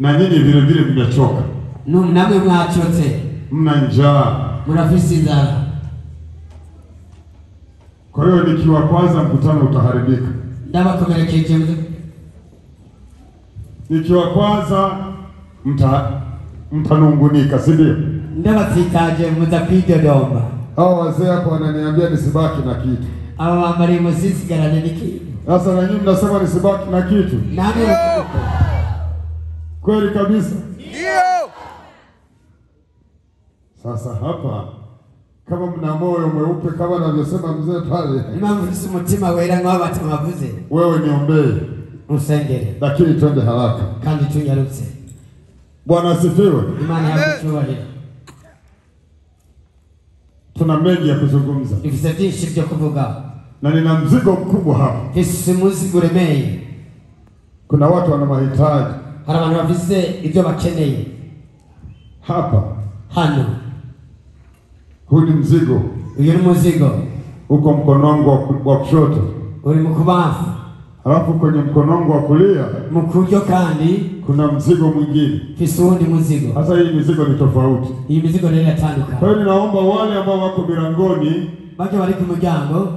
Na nyinyi vile vile mmechoka. Namwe mwachotse. Mna njaa. Mnafisi njaa. Kwa hiyo nikiwa kwanza mkutano utaharibika. Ndabakomerekeje. Nikiwa kwanza mtanungunika, si ndio? Ndabatsitaje mutakwidodoma. Hao wazee hapo wananiambia nisibaki na kitu. Aba bambari musigarane niki. Sasa na nyinyi mnasema nisibaki na kitu. Nani mkuko? Kweli kabisa. Ndio. Sasa hapa kama mna moyo mweupe kama anavyosema mzee pale. Nimamvisi mutima wera nk'abata mavuze. Wewe niombee. Usengere. Lakini twende haraka. Kandi tunyarutse. Bwana asifiwe. Imani yakutubarira. Tuna mengi ya kuzungumza. Ifise byinshi byo kuvuga. Na nina mzigo mkubwa hapa. Ifise muzigo uremeye. Kuna watu wana mahitaji. Hari abantu bafise ibyo bakeneye. Hapa. Hano. Huu ni mzigo. Uyu ni muzigo. Uko mkono wangu wa kushoto. Uri mu kubafu. Halafu kwenye mkono wangu wa kulia. Mu kuryo kandi. Kuna mzigo mwingine. Ifise uwundi muzigo. Sasa hii mizigo ni tofauti. Hii mizigo ni inatandukana. Kwa hiyo ninaomba wale ambao wako milangoni. Bake bari ku muryango.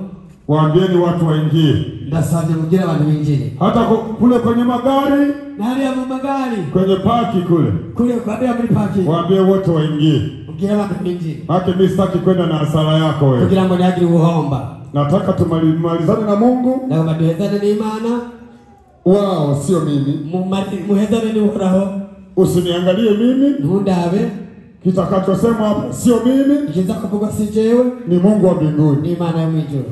Waambieni watu waingie. Ndasabye mugira abantu binjire. Hata kule kwenye magari. Na hali mu magari. Kwenye paki kule. Kule kwa muri paki. Waambie wote waingie. Mugira abantu binjire. Hata mimi sitaki kwenda na hasara yako wewe. Kugira ngo ntihagire ubuhomba. Nataka tumalizane na Mungu. Na baduhezane n'Imana. Wao sio mimi. Muhezane n'Uhoraho. Usiniangalie mimi. Ntundabe. Kitakachosema hapa sio mimi. Kiza kuvuga si jewe. Ni Mungu wa mbinguni. Ni Imana yo mwijuru.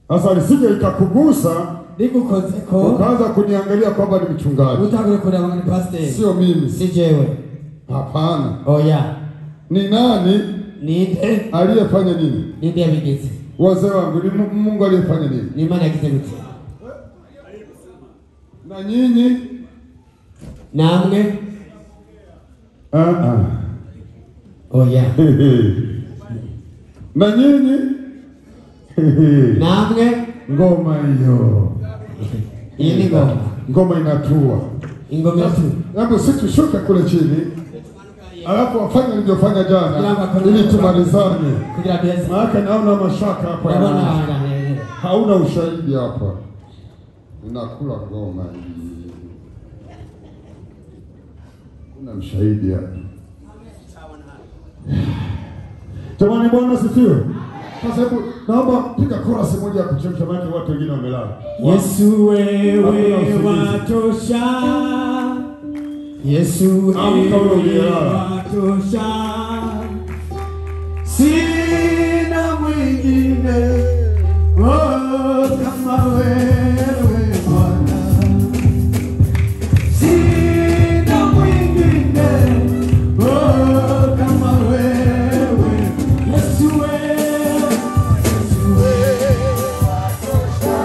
Sasa lisije ikakugusa. Nigukoze ko. Ukaanza kuniangalia kwamba ni mchungaji. Utagure kureba ni pastor. Sio mimi. Si jewe. Hapana. Oya. Ni nani? Ninde aliyefanya nini? Ninde yabigize? Wazee wangu, ni Mungu aliyefanya nini? Ni Imana yagize gute? Na nyinyi namwe oya. Na nyinyi namwe ngoma hiyo. Hii ni ngoma. Ngoma inatua. Ngoma tu. Hebu sisi tushuke kule chini. Alafu wafanye nilivyofanya jana ili tumalizane. Maana naona mashaka hapa. Hauna ushahidi hapa. Ninakula ngoma hii. Kuna ushahidi hapa. Tamani Bwana sifiwe. Sasa hebu naomba piga chorus moja ya kuchemsha maji, watu wengine wamelala. Yesu wewe watosha. Yesu wewe watosha. Sina mwingine kama wewe Bwana. Sina mwingine kama wewe. Yesu wewe watosha.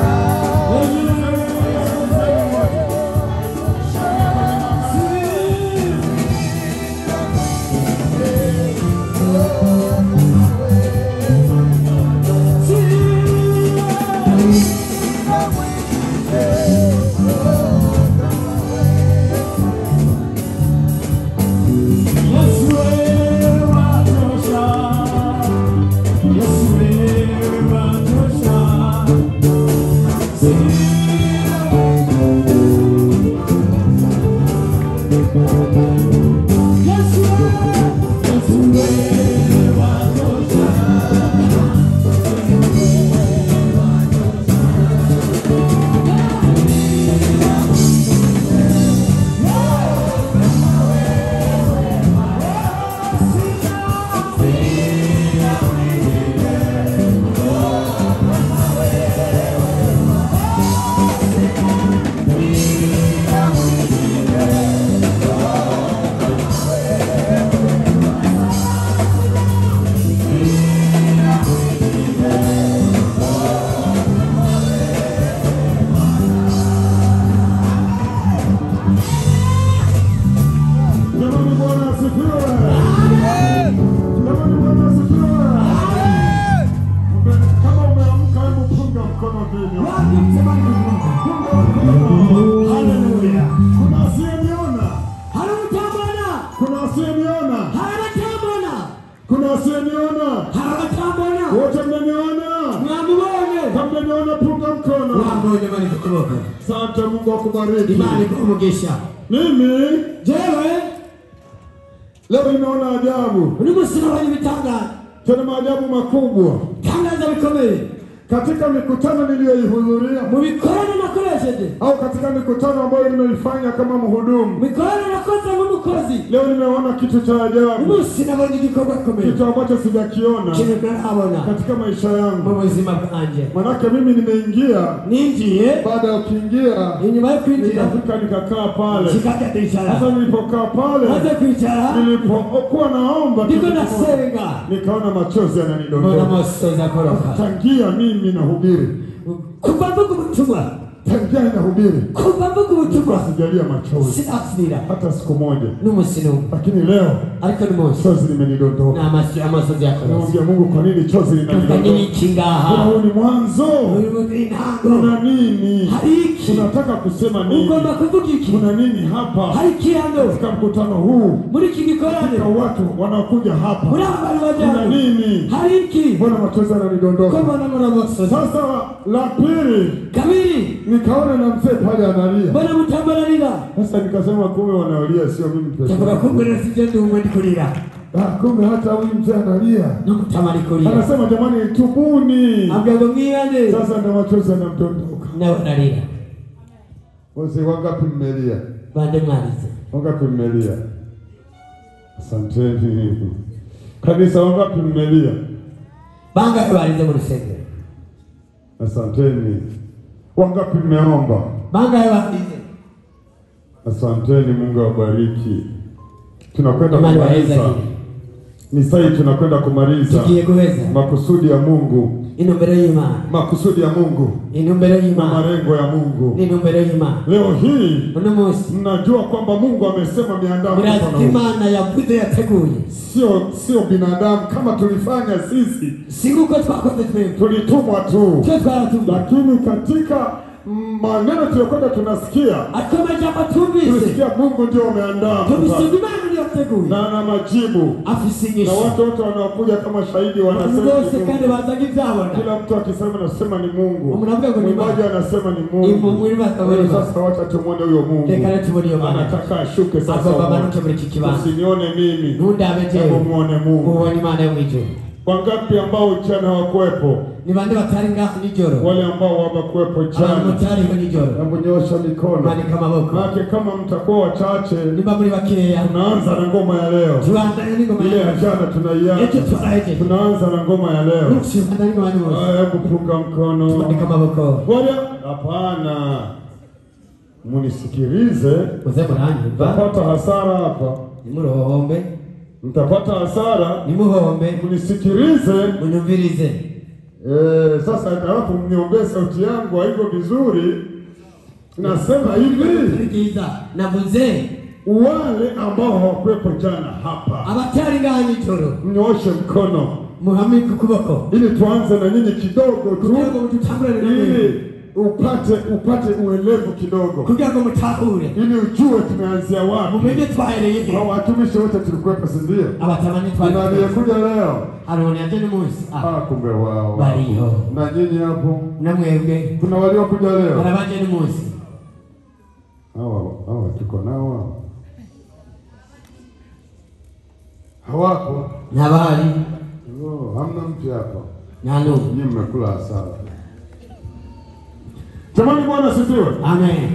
Asante Mungu akubariki. Imani kumugisha. Mimi Jewe leo nimeona ajabu. ulimusina wali vitanga. Tena maajabu makubwa. Tangaza bikomeye. Katika mikutano niliyoihudhuria, Mu bikorano nakoresheje. au katika mikutano ambayo nimeifanya kama mhudumu, Bikorano nakoze nk'umukozi. leo nimeona kitu cha ajabu. Umusina wali igikorwa komeye. Kitu ambacho sijakiona Kinabona katika maisha yangu. mu buzima bwanje. Manake mimi nimeingia, Ninjiye baada ya kuingia inyuma yo kwinjira nikafika nikakaa pale. kikajya kwicara. Sasa nilipokaa pale, Maze kwicara nilipokuwa naomba ndiko kitu nasenga. nikaona machozi Mbona yananidondoka. masoza koroka. Tangia mimi nahubiri, Kuva mvuga ubutumwa. tangia nahubiri, Kuva mvuga ubutumwa. sijalia machozi Sinasira. hata siku moja, N'umusino. lakini leo Ariko n'umunsi. chozi limenidondoka. Amasozi yakoroka. Namwambia Mungu, kwa nini chozi Tuvuga linanidondoka? n'iki ngaha. Huu ni mwanzo. Uyu ni intango. Kuna nini? Hari iki. Unataka kusema nini? Ugomba kuvuga iki. Kuna nini hapa Hari iki hano. katika mkutano huu? Muri iki gikorane. Katika watu wanaokuja hapa, Muri aba bari kuna bajyana. nini? Hari iki. Mbona machozi yananidondoka? Koma na muramosozi. Sasa la pili, Kabiri. nikaona na mzee pale analia. Mbona mutambararira. Sasa nikasema kumbe wanaolia sio mimi peke Tavuga yangu. kumbere sije umwe ndikurira. Kumbe hata huyu mzee analia. No mutamari kurira. Anasema jamani, tubuni. Abgago mwiyane. Sasa ndio machozi yanamdondoka. Nawe narira. Wazee wangapi mmelia? Bande mwarize. Wangapi mmelia? Asanteni. Kanisa wangapi mmelia? Banga barize mu rusengero. Asanteni. Wangapi mmeomba? Banga barize. Asanteni, Mungu awabariki. Tunakwenda Imani waweza kumaliza. hili. Misai tunakwenda kumaliza. Tugiye guheza. Makusudi ya Mungu. Intumbero y'Imana. Makusudi ya Mungu. Intumbero Na y'Imana. malengo ya Mungu. Intumbero y'Imana. Leo hii Uno munsi. mnajua kwamba Mungu amesema miandaa Murazi mkutano huu. Imana yavuze yateguye. Sio binadamu kama tulifanya sisi. Si uko twakoze twebwe. Tulitumwa tu. Twe twaratumwa. Lakini katika maneno tuliyokwenda tunasikia, Akoma jambo tumvise. tulisikia Mungu ndio ameandaa Tubisiga mkutano. Imana ndiyo yateguye. Na majibu. Afise Na inyishu. watu wote wanaokuja kama shahidi Abantu wanasema bose ni kandi Mungu. bazaga ivyabona. Kila mtu akisema anasema ni Mungu. Unavuga ngo ni Mwimbaji Imana. anasema ni Ni Mungu, Mungu. ni Imana. Sasa wacha tumuone huyo Mungu. Reka rero tubone iyo Mana. Anataka ashuke sasa. Agomba amanuke muri iki kibanza. Usinione mimi. Ntundabe Hebu jewe. muone Mungu. Ubona Imana yo mwijuru. Wangapi ambao jana hawakuwepo? Ni bande batari ngaho nijoro. Wale ambao hawakuwepo Abantu jana. mutariho nijoro. Hebu nyosha mikono. Manika amaboko. Maana kama mtakuwa wachache, Niba muri bakeya. tunaanza na ngoma ya leo. Tubandanye n'ingoma Ile ya yacu. jana Ejo tunaiacha. turahejeje. Tunaanza na ngoma ya leo. Tubandanye n'ingoma y'umunsi. Hebu punga mkono. Tubandike amaboko. Wale hapana. Munisikilize. Muze muranyumva. Mtapata hasara hapa. Nimurohombe. Mtapata hasara. Nimuhombe. Munisikilize. Munyumvirize. Sasa alafu mniombee sauti yangu haiko vizuri. Nasema hivi, Bwiza. Navuze. wale ambao hawakuwepo jana hapa, Abatari ngaho nijoro. mnyooshe mkono Muhamike ukuboko. ili tuanze na nyinyi kidogo tu, Kugira ngo mutangurane na mwe. ili upate uelevu kidogo, Kugira ngo mutahure. ili ujue tumeanzia wapi. Mumenye twahereye he. Hao watumishi wote tulikuwepo, si ndio? Abatamani Kuna twari. aliyekuja leo. Arone yaje n'umunsi. Kumbe wao Bariho. na nyinyi hapo. Namwebwe. Kuna waliokuja leo. Barabaje n'umunsi. Hawa tuko nao hawako. Nabari. Hamna mtu hapa. Nalo. Nyinyi mmekula hasara. Jamani, Bwana asifiwe. Amen.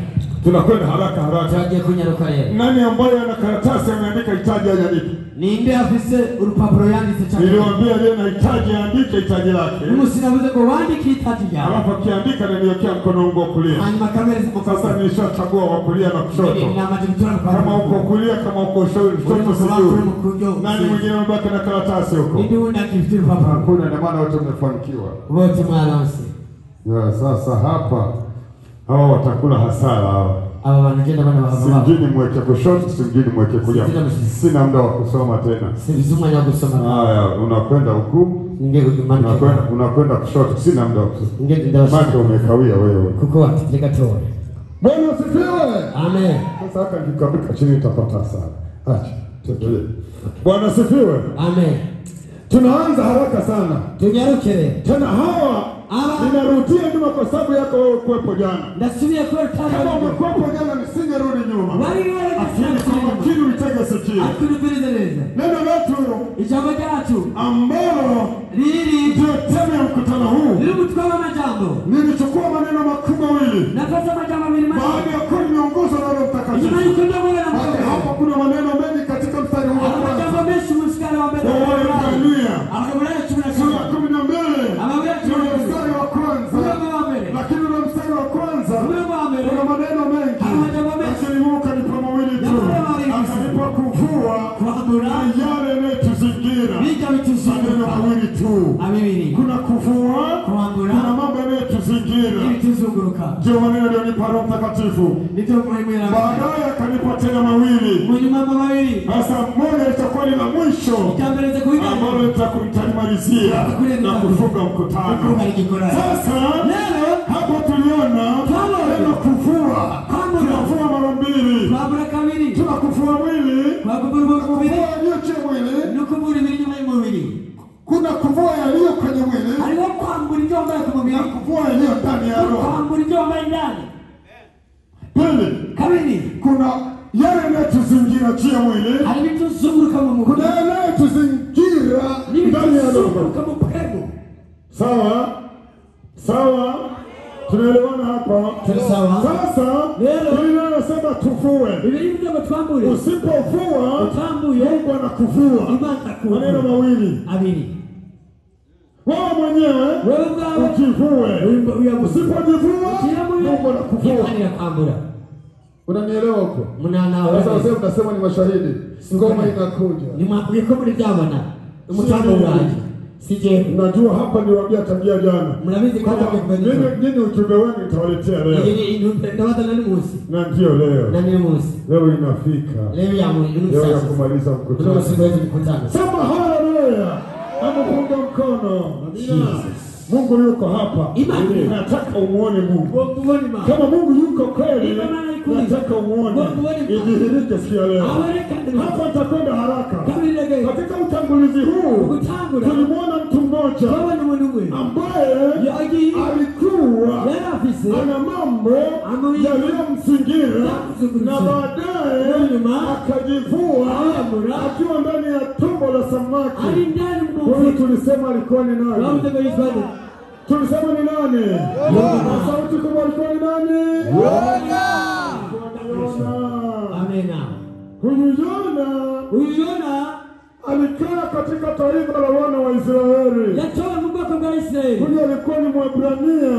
Tunakwenda haraka. Twagiye kunyaruka rero. Nani ambaye ana karatasi ameandika hitaji aandike? Ninde afise urupapuro yanditse cyane? Niliwaambia yeye anahitaji aandike hitaji lake. Umunsi navuze ngo wandike hitaji ryawe. Alafu akiandika na niwekea mkono wangu wa kulia. Hanyuma kamereza mu Sasa nilishachagua wa kulia na kushoto. namaze gutora Kama uko kulia, kama uko kushoto sijui. Nani mwingine amebaki na karatasi huko? Ninde wundi akifite urupapuro? Hakuna, na maana wote mmefanikiwa. Wote mwaronse. Sasa hapa hawa watakula hasara hawa. Aba bantu genda bana bava. Simjini mweke kushoto, simjini mweke kulia. Sina muda wa kusoma tena. Sibizi umwanya wo gusoma. Haya, unakwenda huku, Nge umanuke. unakwenda kushoto. Sina muda wa kusoma. Nge ndabashaka. Macho umekawia wewe. Kuko watireka tore. Bwana asifiwe. Amen. Sasa hata nikikabika chini utapata hasara. Acha, tuendelee. Bwana asifiwe. Amen. Tunaanza haraka sana. Tunyarukire. Tena hawa ninarudia nyuma kwa sababu yako wewe kuwepo jana. ndasubiye ko Kama tano umekuwepo jana nisingerudi nyuma. Akili ulitega sikio. akunibirizereza Neno letu ijambo ryacu ambalo riri ndio tema ya mkutano huu. riri mutwara amajambo Nilichukua maneno makuu mawili. nafata amajambo abiri Baada ya kuwa nimeongozwa na Roho Mtakatifu. inyuma yuko ndabona na Baada ya hapo kuna maneno mengi katika mstari huu wa kwanza. amajambo menshi musikara wa mbere Waebrania akamulaya sura 12 ule mstari wa kwanza. Lakini ule mstari wa kwanza kuna maneno mengi. Lakini Mungu kanipa mawili tu. Akanipa kuvua na yale yanayotuzingira. Maneno mawili tu. Kuna kuvua, kuna mambo yanayotuzingira. Ndio maneno aliyonipa Roho Mtakatifu. Baadaye akanipa tena mawili. Sasa moja litakuwa ni la mwisho ambalo litalimalizia na kufunga mkutano. Sasa hapo tuliona neno kuvua. Tunavua mara mbili. Tunakuvua mwili. Kuvua yaliyoche mwili. Kuna kuvua yaliyo kwenye mwili. Na kuvua yaliyo ndani ya roho. Pili, kuna yale yanayotuzingira juu ya mwili. Kuna yale yanayotuzingira ndani ya roho. Sawa? Tunaelewana hapa? Sasa Biblia inasema tuvue. Usipovua Mungu anakuvua. Maneno mawili. Wewe mwenyewe ukivue. Usipojivua Mungu anakuvua. Unanielewa huko? Sasa wasema tunasema ni mashahidi. Ngoma inakuja. Nimwambie kama mlivyabona. Mtambo waje. Sije unajua hapa niwaambia tabia jana. Mnabizi kwa nini ujumbe wenu nitawaletea leo. Na ndio leo. Na ni musi. Leo inafika. Leo ya kumaliza mkutano. Sema haleluya. Amepunga mkono. Mungu yuko hapa. Nataka umuone Mungu. Kama Mungu yuko kweli, nataka umuone. Idhihirike siku leo. Hapa nitakwenda haraka. Katika utangulizi huu tulimwona mtu mmoja ambaye alikuwa ana mambo yaliyomzingira na baadaye akajivua akiwa ndani ya tumbo la samaki. Huyu tulisema alikuwa ni nani? Tulisema ni nani? Sauti kubwa alikuwa ni nani? Yona. Amina. Huyu Yona alikaa katika taifa la wana wa Israeli. Huyu alikuwa ni Mwebrania.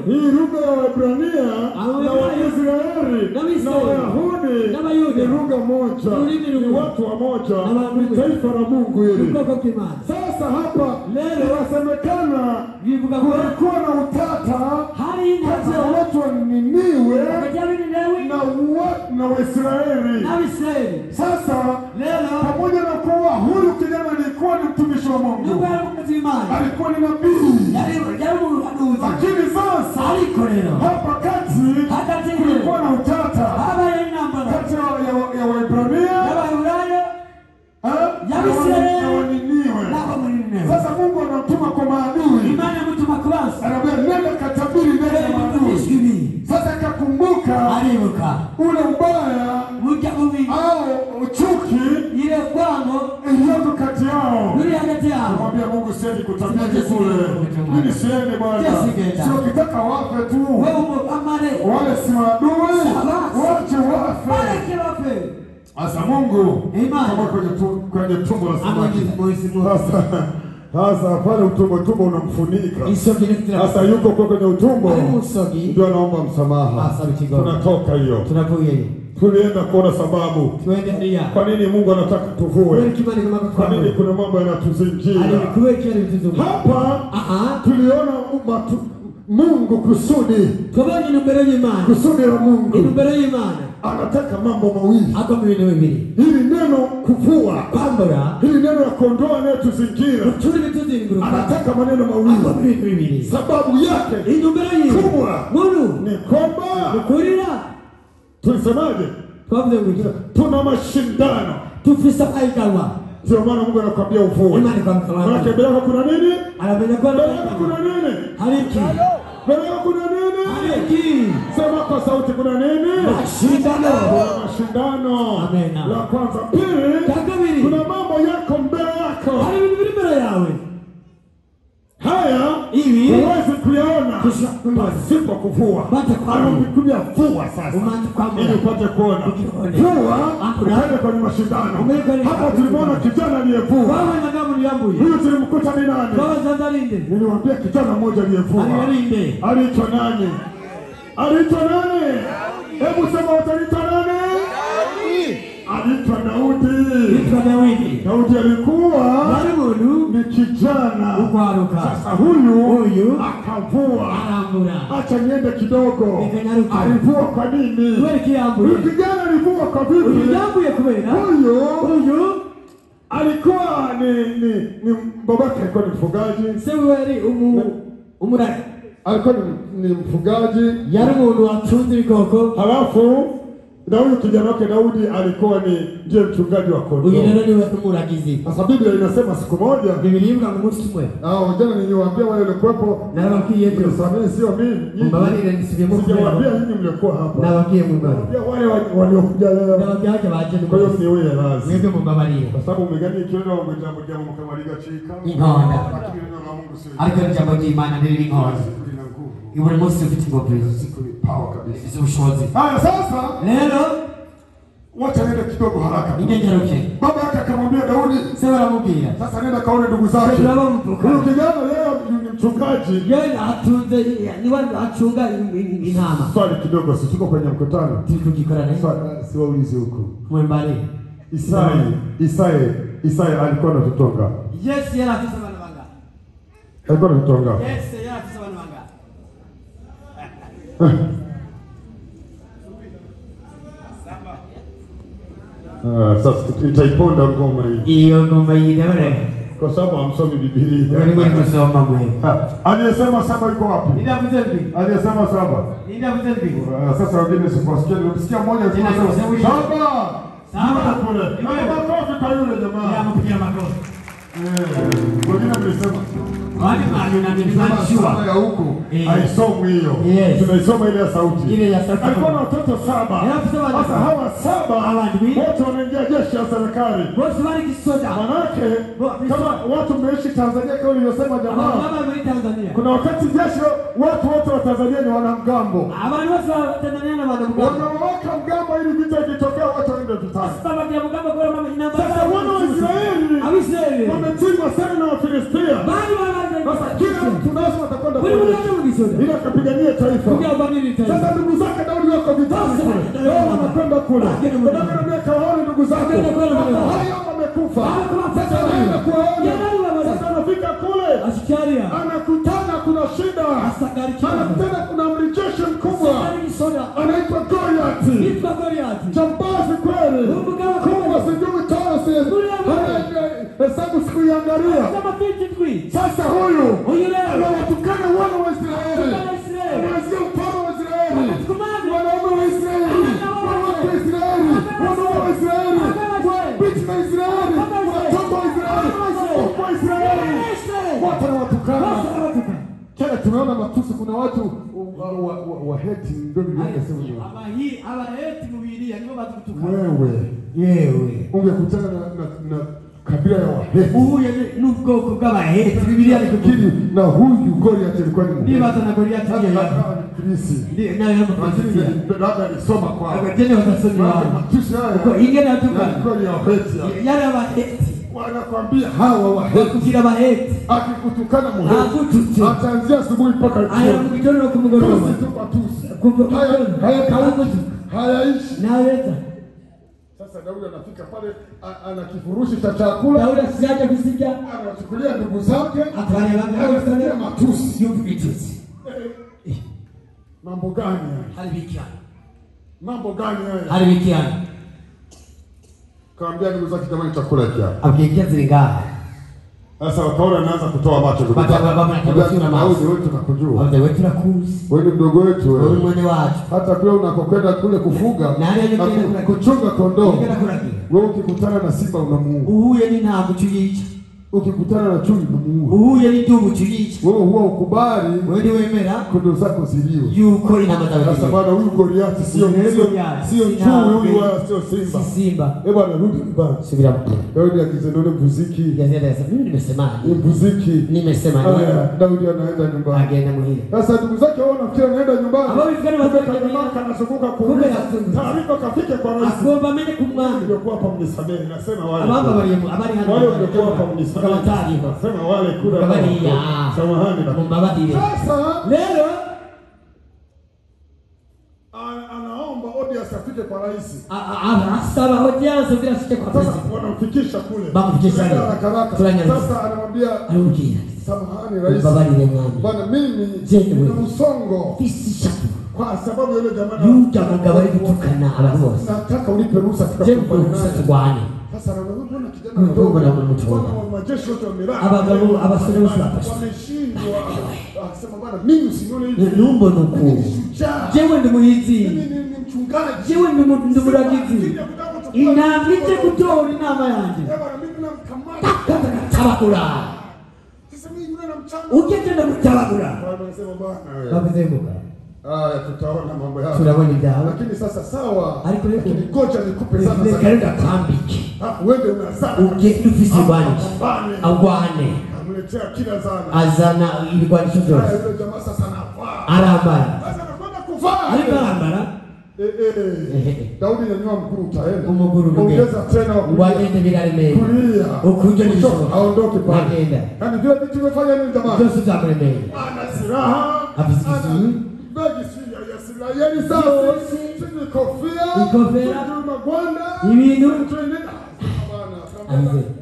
Hii lugha ya Waebrania na Waisraeli na Wayahudi ni lugha moja. Ni watu wa moja. Ni taifa la Mungu hili. Sasa hapa inasemekana kulikuwa na utata kati ya watu wa Niniwe na Waisraeli. Sasa pamoja na kuwa huyu kijana alikuwa ni mtumishi wa Mungu, alikuwa ni nabii, lakini sasa hapa kati kulikuwa na utata kati ya Waebrania na Waniniwe. Sasa Mungu anatuma kwa maadui, anambia nenda katabiri mbele ya maadui. Sasa akakumbuka ule ubaya au chuki iliyoko kati yao. Mwambia Mungu siendi kutabiri kule. Mimi siendi Bwana. Sio kitaka wafe tu. Wale si maadui. Wache wafe. Asa Mungu kama kwenye tumbo la samaki. Sasa pale utumbo unamfunika. Sasa yuko kwenye utumbo. Ndio anaomba msamaha. Tunatoka hiyo. Tulienda kuona sababu. Kwa nini Mungu anataka tuvue? Kwa nini kuna mambo yanatuzingira? Hapa tuliona Mungu kusudi. Kusudi la Mungu. Anataka mambo mawili. Hili neno kuvua. Hili neno la kuondoa yanayotuzingira. Anataka maneno mawili. Sababu yake kubwa ni kwamba tulisemaje? Tuna mashindano. Sio maana Mungu anakuambia uvue. Maana mbele kuna nini? Kuna nini? Haliki. Mbele kuna nini? Haliki. Sema kwa sauti kuna nini? Mashindano. Amen. La kwanza. Pili, kuna mambo yako mbele yako. Haya huwezi kuyaona pasipo kuvua. Anakuja vua sasa ili upate kuona. Vua ukaenda kwenye mashindano. Hapa tulimwona kijana aliyevua. Huyu tulimkuta ni nani? Niliwaambia kijana mmoja aliyevua. Aliitwa nani? Aliitwa nani? Hebu sema utaliitwa nani? Aliitwa Daudi. Daudi alikuwa ni kijana. Sasa huyu akavua. Acha niende kidogo. Alivua kwa nini? Huyu kijana alivua kwa vipi? Huyu alikuwa ni babake alikuwa ni mfugaji. Alikuwa ni mfugaji. Halafu na huyu kijana wake Daudi alikuwa ndiye mchungaji wa kondoo. Sasa Biblia inasema siku moja. Jana niliwaambia wale walikuwepo. Samehe sio mimi. Sijawaambia nyinyi mlikuwa hapa. Nawaambia wale waliokuja leo. Kwa hiyo mniwe lazima. Kwa sababu umegani kiona umejambo mkamaliga chika. Ariko jambo jimana ndiri ngozi. Ibure musi ufite ingofero power kabisa. Z'ubushobozi. Sasa lero wacha nenda kidogo haraka. Ningejeruke. Baba yake akamwambia Daudi, sasa aramubwira. Sasa nenda kaone ndugu zake. Huyo kijana leo ni mchungaji. Yeye atunze ni wale achunga intama. Swali kidogo, si tuko kwenye mkutano. Tukikorana hivi. Si waulize huko. Mwembali. Isaya alikuwa na tutonga. Yes, yeye afisa bana banga. Alikuwa na tutonga. Yes, yeye afisa bana banga. Sasa itaiponda ngoma hii. Hiyo ngoma hii ndio. Kwa sababu hamsomi Biblia. Wewe unasoma mwe. Aliyesema saba yuko wapi? Nenda mzembi. Aliyesema saba. Nenda mzembi. Sasa wengine siposikia, nimesikia mmoja akisema saba. Saba kule. Makofi kwa yule jamaa. Mpigia makofi. Wengine mlisema wani ya huku haisomwi hiyo. Tunaisoma ile ya sauti. Alikuwa na watoto 7. Sasa hawa 7 wote wanaingia jeshi la serikali. Manake kama watu mmeishi Tanzania kama nilivyosema jamaa. Kuna wakati jeshi watu wote wa Tanzania ni wanamgambo. Wanaweka mgambo ili vita ikitokea watu waende vitani. Sasa wana wa Israeli wametingwa sana na Wafilistia. Sasa kila mtu lazima atakwenda ili akapigania taifa. Sasa ndugu zake Daudi wako vitani kule. Wao wanakwenda kule. Wanakwenda kawaone ndugu zake. Hao wamekufa. Sasa anaenda kuwaona. Sasa anafika kule. Anakutana kuna shida. Anakutana kuna mrejeshi mkubwa. Anaitwa Goliath. Jambazi kweli. Kubwa sijui tawasi. Hesabu sikuiangalia. Sasa huyu anawatukana wana wa Israeli. Anawazia upano wa Israeli. Wanaume wa Israeli. Wanawake wa Israeli. Wanaume wa Israeli. Binti wa Israeli. Watoto wa Israeli. Wakubwa wa Israeli. Wote anawatukana. Kila tunaona matusi kuna watu wa heti ndio inasema hiyo. Heti Biblia ndio watu kutukana. Wewe ungekutana na kabila ya Waheti. Huyu ni ubwoko bw'Abaheti. Biblia ikikiri na huyu Goliath alikuwa ni Mungu. Ndiba sana Goliath ndiye yako. Ndiye naye hapo. Labda nisoma kwa. Akatene watasoma. Matusi haya. Kwa ingine atuka. Goliath ya Waheti. Yale Waheti. Wanakuambia hawa Waheti. Kukira Waheti. Akikutukana Muheti. Ataanzia asubuhi mpaka jioni. Aya mkitono kumgoroma. Hayaishi. Naweza. Sasa Daudi anafika pale ana kifurushi cha chakula. Daudi asiaje kusikia. Anachukulia ndugu zake. Atawale matusi. Yumvitusi. Mambo gani haya? Halibikiana. Mambo gani haya? Halibikiana. Kaambia ndugu zake jamani chakula hiki hapa. Abikia zilinga. Sasa wakaona anaanza kutoa macho Baba tunakujua. Wewe tunakuzi. Wewe mdogo wetu wewe. Wewe mwana wacho. Hata kule unakokwenda kule kufuga na kuchunga kondoo. Wewe ukikutana na simba unamuua. Uhuye ni ntabwo cyuyica. Ukikutana na chui unamuua. Uhuye ni ndugu cyuyica. Wewe huwa ukubali. Wewe ni wemera kondoo zako ziliwe. Yuko ina madhara. Sasa bwana huyu Goliathi sio chui huyu wala sio simba. Si simba. Bwana rudi nyumbani. Subira hapo. Daudi akizendole muziki. Mimi nimesema. Muziki. Nimesema. Daudi anaenda nyumbani. Agenda muhili. Sasa ndugu zake wao nafikiri anaenda nyumbani. Abo bifikana wakamaka anazunguka kuuliza. Taarifa kafike kwa rais. Agomba mene kumwami. Ndio kwa hapa mnisamehe nasema wale. Abamba bali habari hano. Wale ndio kwa hapa mnisamehe. Kama taarifa. Nasema wale kura. Samahani na kumbabadile. Sasa leo anaomba audience afike kwa rais. Asaba audience bila sike kwa rais. Sasa wanamfikisha kule. Bamfikisha kule. Sasa anamwambia arudia. Samahani rais. Babadile mwami. Bwana mimi ni msongo. Fisisha. Kwa sababu yule jamaa yuta mugabari kutukana abantu bose. Nataka ulipe ruhusa tukakubana. Sasa anaona kijana mdogo na mtoto. Majeshi yote wamelala. Abagabo abasore bose wameshindwa. Akasema bwana mimi usinione hivi. Numbo nuku. Jewe ndi muhizi. Mimi ni mchungaji. Jewe ndi muragizi. Inambije kutora inama yanje. Bwana mimi namkamata. Tabakura. Sasa mimi yule namchanga. Ukitenda kutabakura. Bwana anasema bwana. Babizemuka. Tutaona mambo yao. Tunabona njao. Lakini sasa sawa. Lakini kocha nikupe sana sana. Nikaenda kambiki. Wewe unazaa. Ungefisi bwana. Agwane. Amletea kila zana. Azana ilikuwa ni shujaa. Yule jamaa sasa anavaa. Arambara. Sasa anakwenda kuvaa. Arambara. Daudi nyanyua mkuu utaenda. Umuguru ongeza tena wagende bila remei. Kulia. Ukuje ni shoka. Aondoke pale. Wagenda. Yaani vile vitu vimefanya nini jamaa? Josu za remei. Ana silaha. Afisikisi. Bagi sija ya silaha. Yaani sawa. Sisi kofia. Magwanda. Ibintu.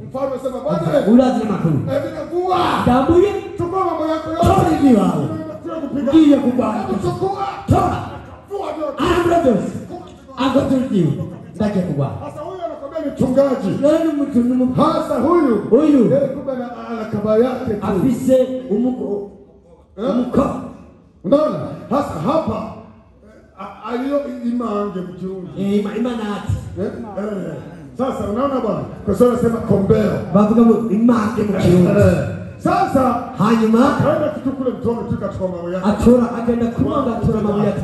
Mfalme sema bwana. Ulazi makuru. Vinakuwa. Dambuye. Chukua mambo yako yote. Toa ni wao. Ndio kubaya. Chukua. Toa. Brothers. Agotuliwe. Ndake kubwa. Sasa huyu anakwambia ni mchungaji. Nani mtu hasa huyu? Huyu. Yeye kumbe ana kaba yake tu. Afise umuko. Unaona? Hasa hapa aliyo imange mkiungi. Imanati. Sasa unaona bwana? Kwa sababu anasema kombeo. Bavuga imange mkiungi. Sasa hanyuma kaenda kitu kule mtoni tukachukua mawe yake. Atora akaenda kumanga atora mawe ya 5.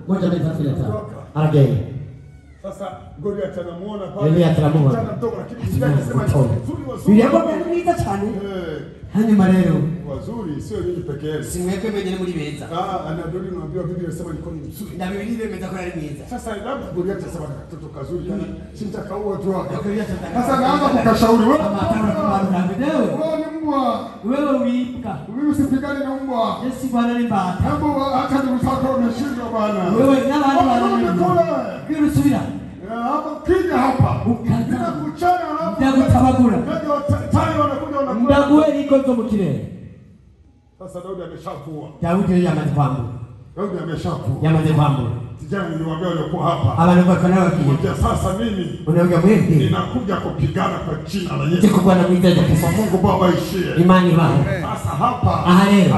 Moja mbili tatu 5. Again. Sasa Goliath anamuona pale. Goliath anamuona. Kijana mdogo lakini kijana anasema yule hapo ananiita cyane. Hanyuma rero wazuri sio nyinyi peke yenu. Simweke mwenye muri beza. Anadoli unaambiwa Biblia inasema ni koni mzuri. Na Biblia imeza kwa ni meza. Sasa labda Goliath anasema katoto kazuri kana simtakaua tu hapa. Sasa naanza kukashauri wewe. Wewe ni mbwa. Wewe uibuka. Wewe usipigane na mbwa. Yesu bwana ni mbata. Hapo hata ndugu zako wameshindwa bwana. Wewe na wale Kile subira. Hapo kija hapa. Ukataka kuchana hapo. Ndio tabagura. Tani wanakuja wanakula. Ndaguwe iko zo mukire. Sasa Daudi ameshafua. Daudi yamaze kwambu. Daudi ameshafua. Yamaze kwambu. Kijana niliwaambia walikuwa hapa. Abantu bakana wakija. Sasa mimi unaongea mwende. Ninakuja kupigana kwa jina la Yesu. Tiko kwa na mwite kwa Mungu Baba ishie. Imani baba. Sasa hapa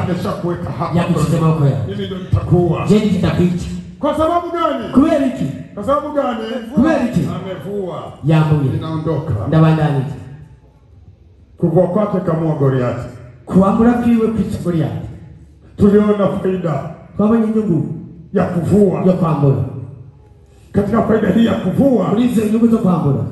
ameshakuweka hapa. Ya kusema huko ya. Mimi ndio nitakuwa. Je, nitapita. Kwa sababu gani? Kweli. Kwa sababu gani? Kweli. Amevua. Yambuye. Ninaondoka. Ndabandani. Kukua kwake kama Goliath. Kuambura kiwe kwa Goliath. Tuliona faida. Kwa nyungu ya kuvua. Ya kuambura. Katika faida hii ya kuvua. Ulize nyungu za kuambura.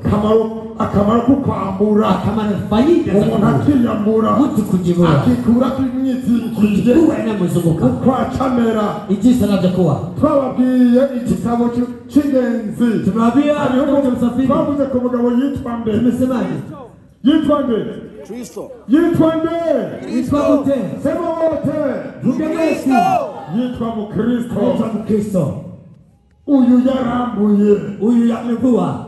Akamara kukwambura. Akamara faida za kuambura. Mutu kujibura. Akikura kimyiti kije. Kuwa ina muzunguka. Kwa chamera. Igisa navyo kuwa. Twababwiye igitabo cy'ingenzi. Tunabia ndio msafiri. Twavuze ku mugabo yitwa nde. Tumesemaje? Yitwa nde? Kristo. Yitwa nde? Yitwa wote. Sema wote. Vuga Kristo. Yitwa Mkristo. Yitwa Mkristo. Uyu yarambuye. Uyu yamevua.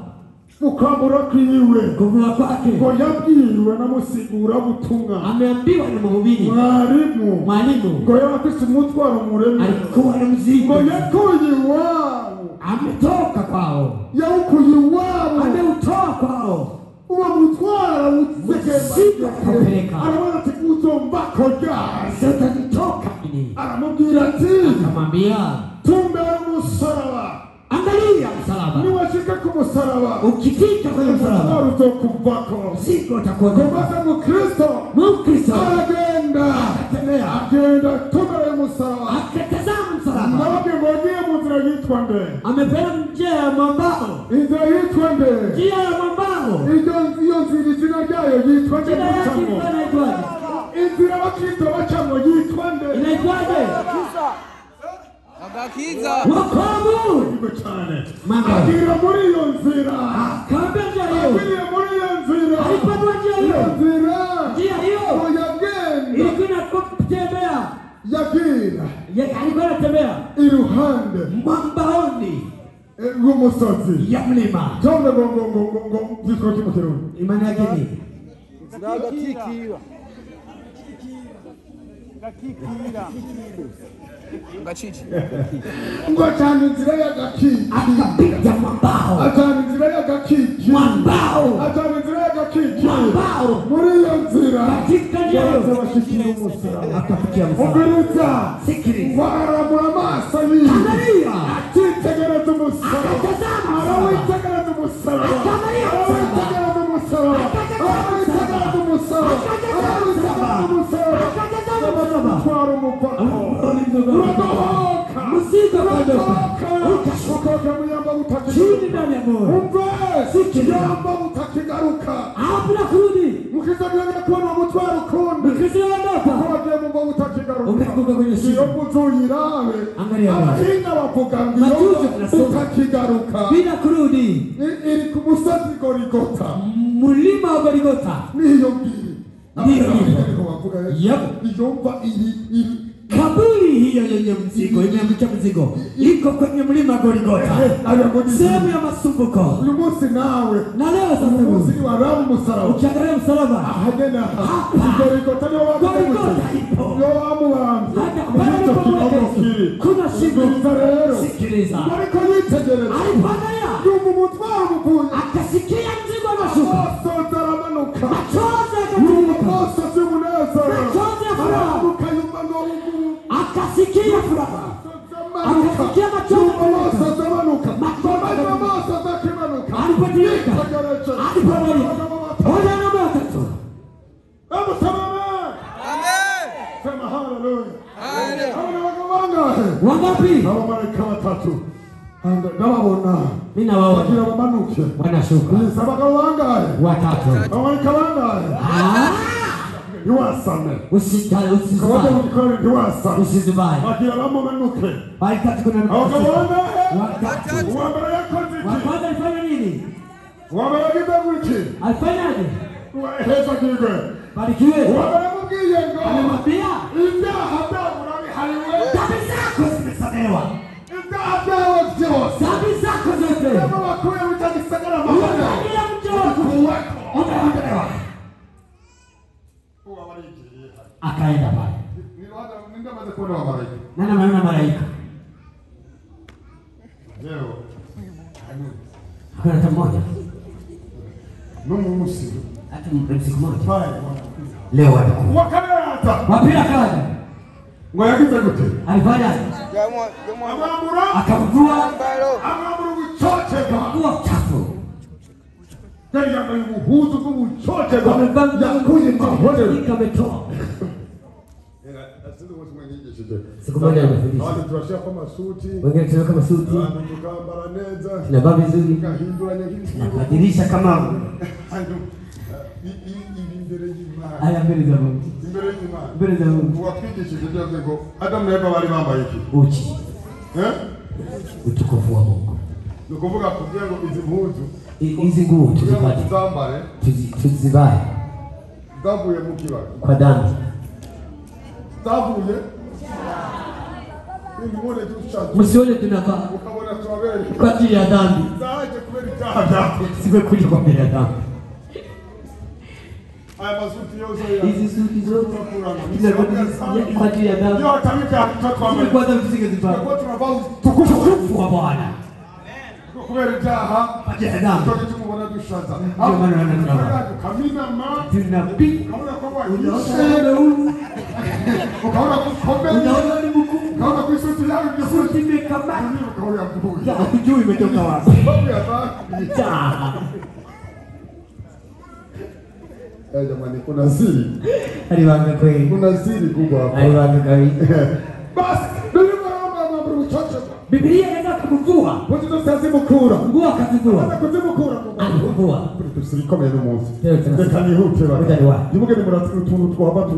Ukambura kwiwe. Kuvua kwake. Ngo yabwiwe na musigura butumwa. Ameambiwa na mhubiri. Mwalimu. Ngo yafise umutwaro muremure. Alikuwa na mzigo. Ngo yakuye iwabo. Ametoka kwao. Yakuye iwabo. Ameutoa kwao. Uwo kumutwara Mzigo akapeleka. Anamwona ati uzombako ryari. Utanitoka lini? Aramubwira ati Akamwambia tumbera umusaraba. angalia msalaba. Niwashika ku musaraba. Ukifika kwenye msalaba uzokuvako. mzigo utakuwa. Kumasa Mkristo. Mkristo Agenda. Agenda tumbera umusaraba. akatazama msalaba. Nawe mwenye muzira yitwa nde. Amepewa njia ya mwambao. Inzira yitwa nde. Njia ya mwambao. Iyo nzira izina ryayo yitwa nde. Jina yake inaitwaje? Inzira bakristo bacamo yitwa nde. Inaitwaje? Agakiza. Wokovu. Niko cyane. Mama. Agira muri iyo nzira. Kambe njia hiyo. Agira muri iyo nzira. Alipanua njia hiyo. Nzira. Njia hiyo. Yagenda. Ilikuwa inatembea. Yagira. Alikuwa anatembea Iruhande. mwambaoni Rw'umusozi. ya mlima. Tonde ngo ziko mu Kirundi. Imani yake ni Agakikira. Gachichi. Ngo cyane inzira y'agakiki. akapiga mwambao. Atana inzira y'agakiki. Mwambao. Atana inzira y'agakiki. Mwambao. Muri iyo nzira. Katika njia hiyo. Bashikira umusaraba. Akafikia msalaba. Ubiriza. Sikiliza. Waramura amaso yiwe. Angalia. Atitegereza umusaraba. Akatazama. Arawitegereza umusaraba. Akaangalia Arawitegereza umusaraba. Arawitegereza umusaraba. Arawitegereza umusaraba. Twara umupako. Uradohoka. Mzigo ukaondoka. Ukashokoka muyamba utakigaruka. Chini ndani ya moyo. Umve. Sikiliza. Yamba utakigaruka. Hakuna kurudi. Mkiza mwenye kuona mutwara ukundi. Mkristo anaondoka. Kwaje mumba utakigaruka. Umekumbuka kwenye simu. Iyo muzuyirawe. Angalia wewe. Abahinga bavuga ngo Majuzi tunasoma. utakigaruka. Bila kurudi. Iri ku musozi Goligota. Mlima wa Goligota. Niyo ngiri. Ndiyo hivyo. Wavuga Yep. iyomba iri. Kaburi hiyo yenye mzigo, imeamsha mzigo, iko kwenye mlima Goligota, sehemu ya masumbuko. Uyu munsi nawe. Na leo sasa Uyu munsi ni warabu umusaraba. ukiangalia msalaba, Ahagena. Goligota niyo Goligota wamubuze. ipo. Niyo wamubanza. Hata pale Kiri. kuna shimo. Sikiliza rero. Sikiliza. Ariko yitegereza. Alipoangalia, Yumva umutwaro umuvuye. akasikia mzigo unashuka. Amaso aramanuka. Machozi Yumva yakatiririka. amaso y'umunezero. Machozi ya furaha. Aramuka yumva ngo Akasikia furaha. Akasikia machozi yakatiririka. Alipotirika. Alipoangalia. Ona na moto tu. Wangapi? Abamarayika batatu. Ndababona. Mimi nawaona. Bagira bamanuke. Wanashuka. Abagabo bangahe? Watatu. Abamarayika bangahe? Ntiwasame. Usitale, Kabone usizubaye. mukore ntiwasame. Usizubaye. Bagira bamanuke. Bali tatu kuna Abagabo bangahe? watatu. Uwambere yakoze iki? Wakwanza alifanya nini? Uwambere yagize iki? Alifanyaje? Heza kigwe. Barikiwe. Uwambere mubwiye ngo Alimwambia ibyaha byabo urabihariwe. dhambi zako zimesamehewa. Ibyaha byabo byose. Dhambi zako zote. Kama wakuye utagisagara mahoro. Unaangalia mji wako. Utaondolewa. Akaenda pale. Ningamaze kuona wamarayika. Nani ameona malaika? Leo. Hakuna hata mmoja. N'umunsi. Hata siku moja. Pale. Leo watakuwa. Wakarata. Wapila kaja. Ngo yagize gute? Alifanyaje? Amamura. Akamvua Amamura ubucoceka. kuwa chafu. Yari yambaye ubuhuzu bw'ubucoceka. Wamevaa Yakuye mahoro. ikametoa. Asize umunsi mwanyigishije. Siku moja amefundisha. Abantu turashaka amasuti. Wengine tunaweka masuti. Abantu tukambara neza. Tunavaa vizuri. Tukahinduranya nk'ibintu. Tunabadilisha kama Imbere y'Imana. aya mbele za Mungu. Imbere y'Imana. Mbele za Mungu. Uwatwigishije byose ngo Adamu na Eva bari bambaye iki? Uchi. Eh? Utukufu wa Mungu. Ni ukuvuga kugira ngo izi mpuzu Hizi nguo kugira ngo tuzipate. tuzambare Tuzivae zavuye mu kibazo. kwa dhambi. Zavuye Nimone dushaje. Msione tunavaa Ukabona tubabere. kwa ajili ya dhambi. Zaje kubera icyaha byako. Siwe kuli kwa mbele ya dhambi. Aya masuti yose ya. Hizi suti zote tunabadilisha kwa ajili ya dhambi. Yo tamika Ili tutwambara. kwa dhambi tusingezivaa. Kwa tunavaa tukufu. Utukufu wa Bwana. kubera ibyaha bagenda tumubona dushaza kamina ma tunapi kabona ko wanyishere ukaona kukombe unaona ni mkuu kaona kuisuti yangu suti mekama kaona mkuu hakujui imetoka wapi jamani kuna siri aliwanga kweli kuna siri kubwa hapa aliwanga kweli basi ndio mambo mchache Biblia inaweza kukuvua Watu sasa mukura nguo akazivua kuzimukura akuvua tusikomeye n'umunsi Tero reka nihute Utaniwa. Nibuge ni utuntu twaba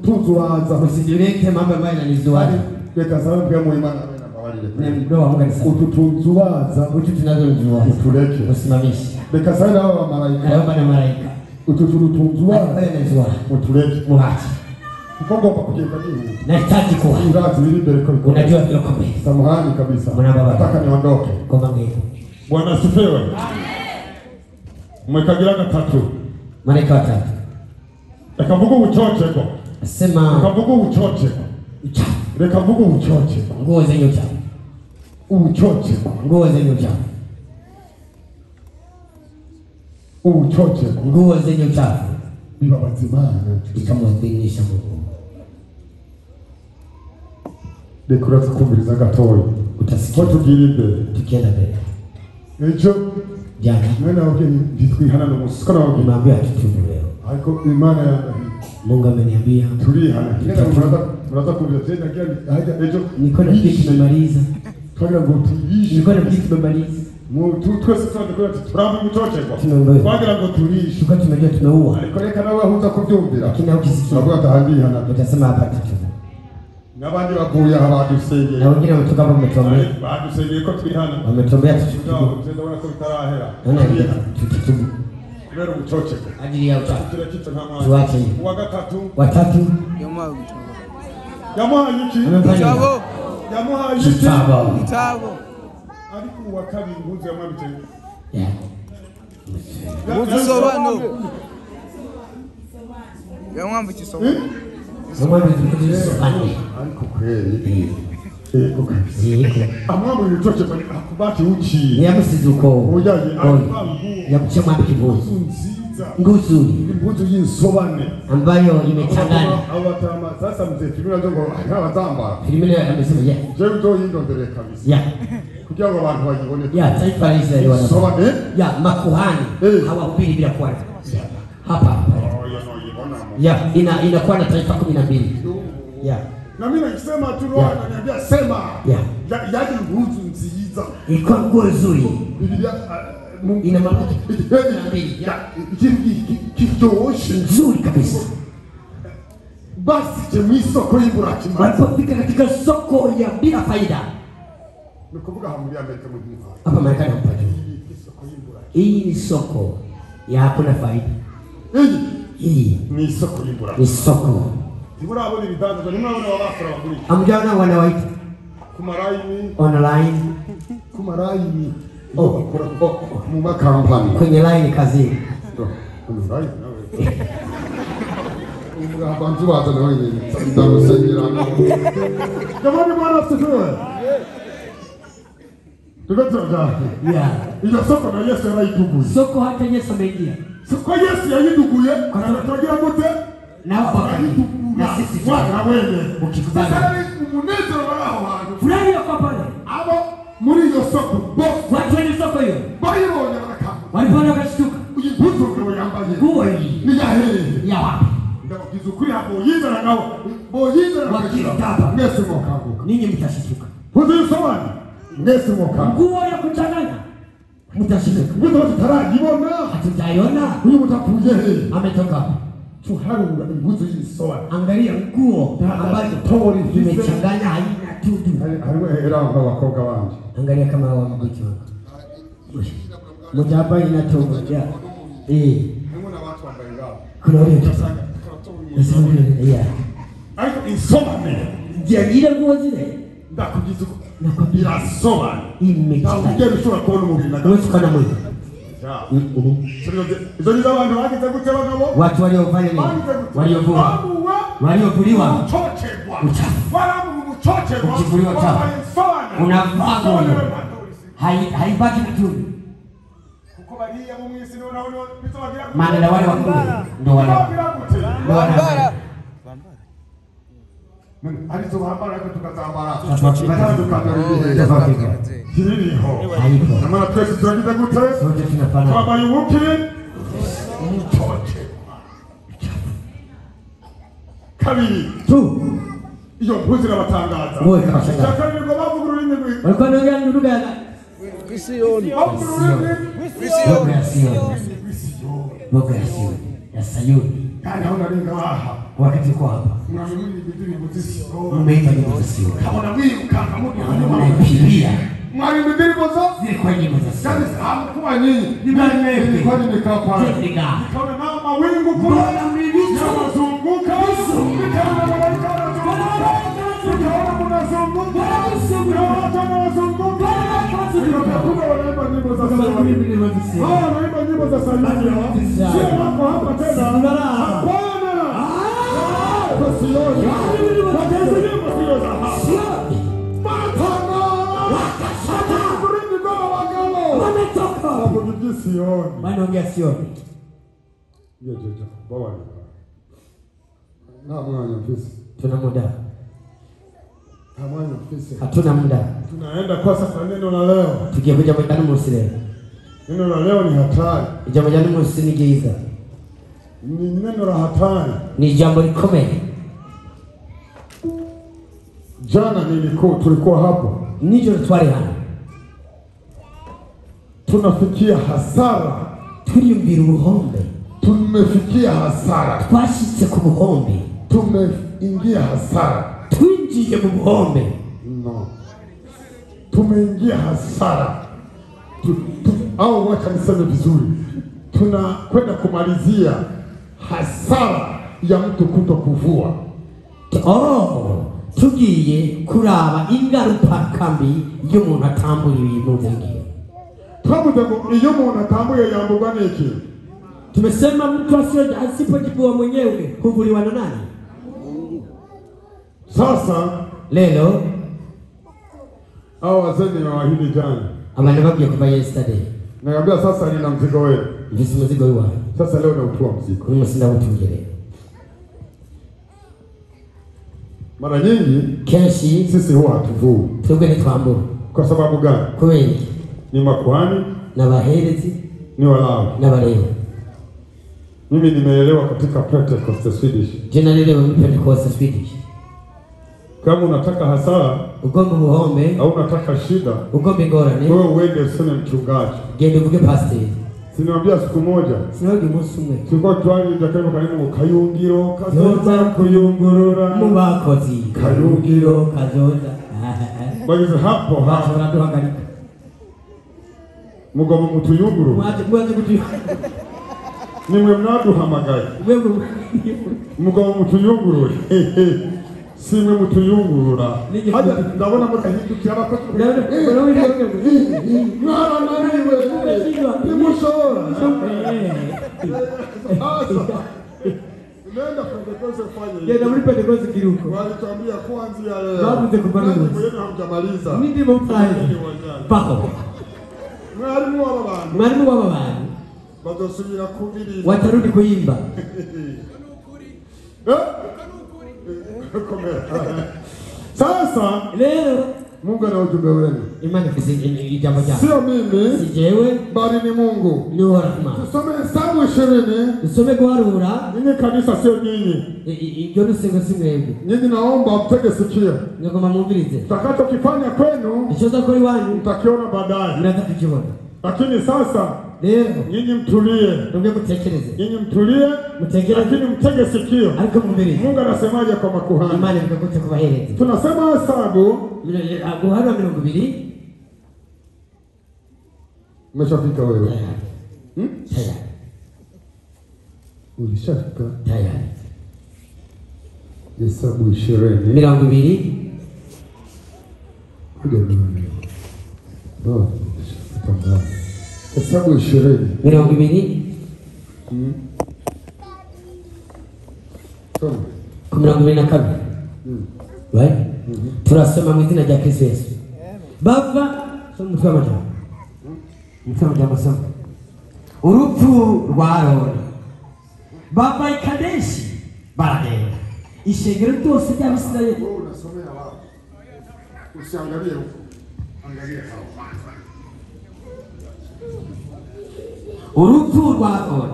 tuzuaza usidireke mambo ambayo yananizuaza reka sana pia mu Imana na bawarire na mdomo wa Mungu ni sawa ututunzuaza utu tunazojuaza utureke usimamishe reka sana hao malaika naomba na malaika ututunzuaza yanazua utureke muache Kongo pa kugenda hivi nahitaji kuwa urazi biri mbere ko unajua vile kombe samahani kabisa nataka niondoke kwa ngine Bwana asifiwe mwekagira gatatu malaika watatu akavuga ubucoceko sema akavuga ubucoceko reka vuga ubucoceko nguo zenye uchafu ubucoceko nguo zenye uchafu ubucoceko nguo zenye uchafu bibabaza Imana ikamwadhinisha Mungu reka uraza kumviriza gatoya utasikia ko tugira imbere tukienda mbele ejo jana mwana wake nditwihana no musikana wake nimeambia tutubu leo ariko Imana yandahi Mungu ameniambia turihana kila muraza kumviriza tena haja ejo niko na kitu tumemaliza twagira ngo tuyishi niko na kitu tumemaliza twese twadukora turambe ubucoceko Tumeondoa. twagira ngo turishe tuko tumejua tumeua ariko reka nawe ahuza kubyumvira lakini ukisikia turavuga atahandihana utasema hapa tutubu n'abandi bavuye aha badusengeye na wengine wametoka hapa wametuombea badusengeye ko twihana wametuombea tutubu ndabona ko bitarahera naona tutubu kubera ubucoceko ajili ya uchafu turakitse nta mwana tuache uwa gatatu watatu yamuhaye iki amefanya yamuhaye iki kitabo ariko uwa kabiri mpuzu yamwambitse yeah Uzisobano. Yamwamba ikisobanuro. Zamani tulizosobani ariko kweli ego kabisa amwambura ubucoceko akubati uci yamusizuko uyaje yakuchema kivuzi nziza nguzuri impuzu y'insobane ambayo imechanganya abatama sasa mzee kimira ngo nk'abazamba filimile amesema yeah je ndo yindondere kabisa yeah kugira ngo abantu bayibone yeah taifa la Israeli wana sobane yeah makuhani hawahubiri bila kwanza hapa yeah inakuwa na taifa 12 yeah na mimi nikisema tu roho ananiambia sema yeah yaje nguzu nziza iko nguo nzuri Biblia ina mambo kitoshe nzuri kabisa basi je mwisoko y'Iburaki walipofika katika soko ya bila faida nikuvuga hamuri Amerika mu gihugu hapa Marekani mpaka hii ni soko ya hakuna faida hii ni soko y'Iburaki ni soko Tibura abone bidanzwe nimwe abone wabafura bakuri amjana wanawaita kumaraini online kumaraini mu makampani kwenye line kazini kumaraini nawe abantu baza nawe ndamusengerana jamani bwana asifiwe tukaza yeah iyo soko na Yesu yarayituguye soko hata Yesu ameingia soko Yesu yayiduguye anatokea mote na hapa na sisi bwana wewe ukikubali umunezero wao wantu fulani yako pale abo muri iyo soko watu wenye soko hiyo bayibonye bakaka walipona wakashtuka uyibuzo ngo yambaye nguo hii ni yahe ya wapi ndabagize ukuri hapo yizana nawo boyizana wakitaba mwese mokanguka ninyi mtashituka huzo sawani mwese mokanguka nguo ya kuchanganya mtashituka nguo tutarayibona hatutaiona huyu mtakuye ametoka tuharura imbuzo y'isawani angalia nguo ambazo tori imechanganya haina tudu hariwe era abakobwa banje angalia kama wa mabiki wako mjaba inatoka ya harimo n'abantu bambaye ngabo kuna wale nasema yeah ariko insomane ile nguo zile ndakugize nakwambia irasomane imechanganya ntabwo ushobora kubona umubiri na huwezi kuona mwili izo ni abantu bagize gute bagabo watu waliofanya nini waliovua waliovuliwa uchafu wala uchochegwa ukivuliwa chafu unavaa nguo haibaki mtuni. Maana wale wakuu ndio wana alizohambara tukatambara hiliho na maana pesa tunagiza gute kama yuki mtote kabiri tu iyo mpuzi nabatangaza shakari ngo bavugurura indimi walikuwa wanaongea lugha ya Visioni. Visioni ya Sayuni. Kana unalinga waha wakati kwa hapa mnaamini bidii mutisi mmeimba nyimbo za Sayuni kama na mimi kama mtu anaipilia mwali bidii bozo zile kwa nyimbo za Sayuni kwa nyinyi ni kwa nini nikaa pale nikaona mama wingu kule na mzunguka nikaona malaika wanazunguka nikaona mnazunguka nikaona wanazunguka nikaona wanaimba nyimbo za Sayuni wanaimba nyimbo za Sayuni sio wako hapa tena hapana Sayuni wakati nyimbo sio za hapa matana wakashata kurudi kwa wagalo wametoka hapo ni Sayuni maana ongea Sayuni Jojo baba na mwana mfisi tuna muda hamwana mfisi hatuna muda tunaenda kwa sasa neno la leo tukikuja mwendani msile neno la leo ni hatari jambo jana msinigeiza ni neno la hatari ni jambo likomeye jana tulikuwa hapo nijo twari hano tunafikia hasara turiyumvira ubuhombe tumefikia hasara twashitse ku buhombe tumeingia hasara twinjiye mu buhombe no tumeingia hasara au wacha niseme vizuri tunakwenda kumalizia hasara ya mtu kutokuvua tugiye kuraba ingaruka kambi y'umuntu atamburiye ibintu vingi twavuze ngo iyo umuntu atambuye yambugwa n'iki tumesema mtu asipojibua mwenyewe huvuliwa na nani sasa lelo hao wazee wawahidi jana abantu babwiye kuva yesterday naambia sasa nina mzigo wewe ndisi mzigo wewe sasa leo nautua mzigo mimi sina utungere mara nyingi kenshi sisi huwa hatuvui twebwe ntitwambura kwa sababu gani kubera ni makuhani na baherezi ni Walawi na Balewi mimi nimeelewa katika Pentecost Swedish jina lile wa Pentecost Swedish kama unataka hasara ugomba buhombe au unataka shida ugomba ingorane wewe uende useme mchungaji gende uvuge pastor siniambia siku moja sinabyo umunsi umwe tulikuwa twari ndakaribu kanini kayungiro kazoza kuyungurura mu bakozi kayungiro kazoza bageze hapo baraduhagarika mugabo mutuyunguru mwaje nimwe mnaduhamagaye mugabo mutuyunguru simwe mutuyungurura haja ndabona mutahindukira abakozi mwana nariwe nimushora nenda Pentecost fanya yeye muri Pentecost kiruko walituambia kuanzia leo babuze kupana wewe hamjamaliza nindi mutaye pako mwalimu w'aba bantu badosubira kubiri watarudi kuimba sasa leo Mungu ana ujumbe wenu imani kijambo chako sio mimi sijewe bali ni Mungu ni rahma tusome Hesabu 20 tusome guharura nyinyi kanisa sio nyinyi ibyo rusengo simwebwe nyinyi naomba mtege sikio ngoma mwumvirize tutakachokifanya kwenu ichoza kuri wanyu mtakiona baadaye mnaanza kukibona lakini sasa leo nyinyi mtulie ndio gutekereze nyinyi mtulie mutegereze lakini mtege sikio ariko mwumvirize Mungu anasemaje kwa makuhani imani ikakuta kubahereza tunasema Hesabu guharura 20 umeshafika wewe tayari ulishafika tayari Hesabu 20 kuja nini ndio tutambaa Hesabu 20 right turasoma mu izina rya Kristo Yesu bava umutwe w'amajambo somo urupfu rwa Aroni bava i Kadeshi baragenda ishengero ryose ry'Abisirayeli unasomea wapi usiangalie huko angalia hao urupfu rwa Aroni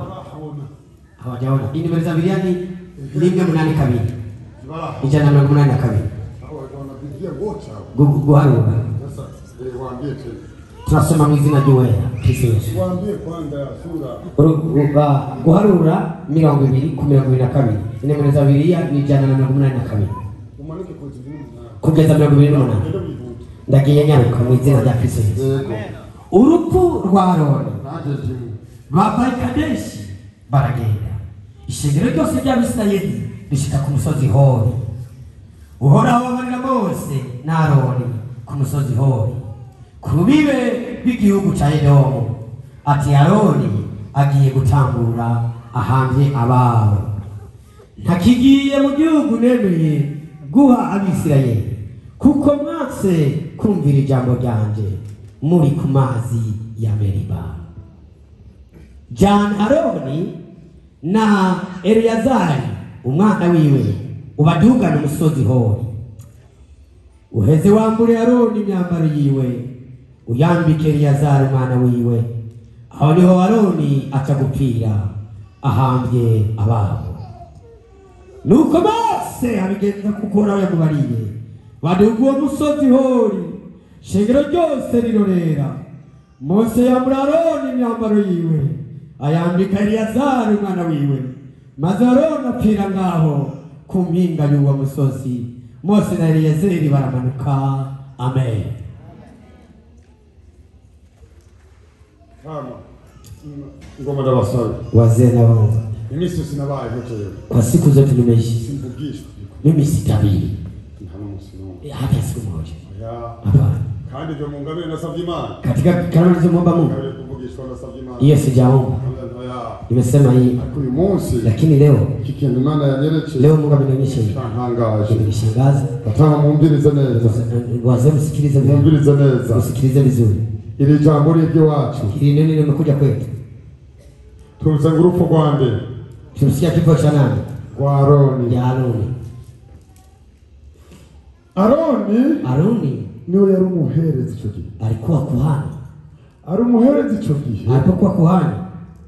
hawajaona inimero za Biblia ni 182 182 guharura tunasoma mu izina ry'Uwera Kristo Yesu waambie kwanza sura guharura 222 inimero za Biblia ni 182 umanike kugeza 28 ndagiye nyaruka mu izina rya Kristo Yesu urupfu rwa Aroni bava i Kadeshi baragenda ishengero ryose ry'Abisirayeli rishika ku musozi Hori Uhoraho abarira Mose na Aroni ku musozi Hori ku rubibe rw'igihugu ca Edomu ati Aroni agiye gutangura ahambye ababo ntakigiye mu gihugu nemeye guha Abisirayeli kuko mwase kumvira ijambo ryanje muri ku mazi ya Meriba Jan Aroni na Eliyazari umwana wiwe ubadugana umusozi Hori uheze wambure Aroni imyambaro yiwe uyambike Eliyazari umwana wiwe aho niho Aroni aca gupfira ahambye ababo nuko bose abigenza kukora yamubariye baduga uwo musozi Hori shengero ryose rirorera Mose yambura Aroni imyambaro yiwe ayambika Eliyazari umwana wiwe maze Aroni apfira ngaho ku mpinga y'uwo musozi Mose na Eliyazari baramanuka amen kama ngoma ndabasabe wazee na wao imisi sinabaye hoto kwa siku zote nimeishi simbugisha mimi sitabiri hana musino hata siku moja ya hapana kandi ndio muungano nasabye Imana katika kanuni za Mungu kumbugishwa nasabye Imana hiyo sijaomba nimesema hii kuri munsi lakini leo kikindu Imana yanyereche leo Mungu amenionyesha hii ntangaje nishangaza nataka mumbirize neza wazee msikilize vizuri mumbirize neza msikilize vizuri ili jambo ry'iwacu hili neno limekuja kwetu turusenga urupfu rwande tulisikia kifo cha nani kwa Aroni ya Aroni Aroni niwe yari umuherezi ico gihe alikuwa kuhani ari umuherezi ico gihe alipokuwa kuhani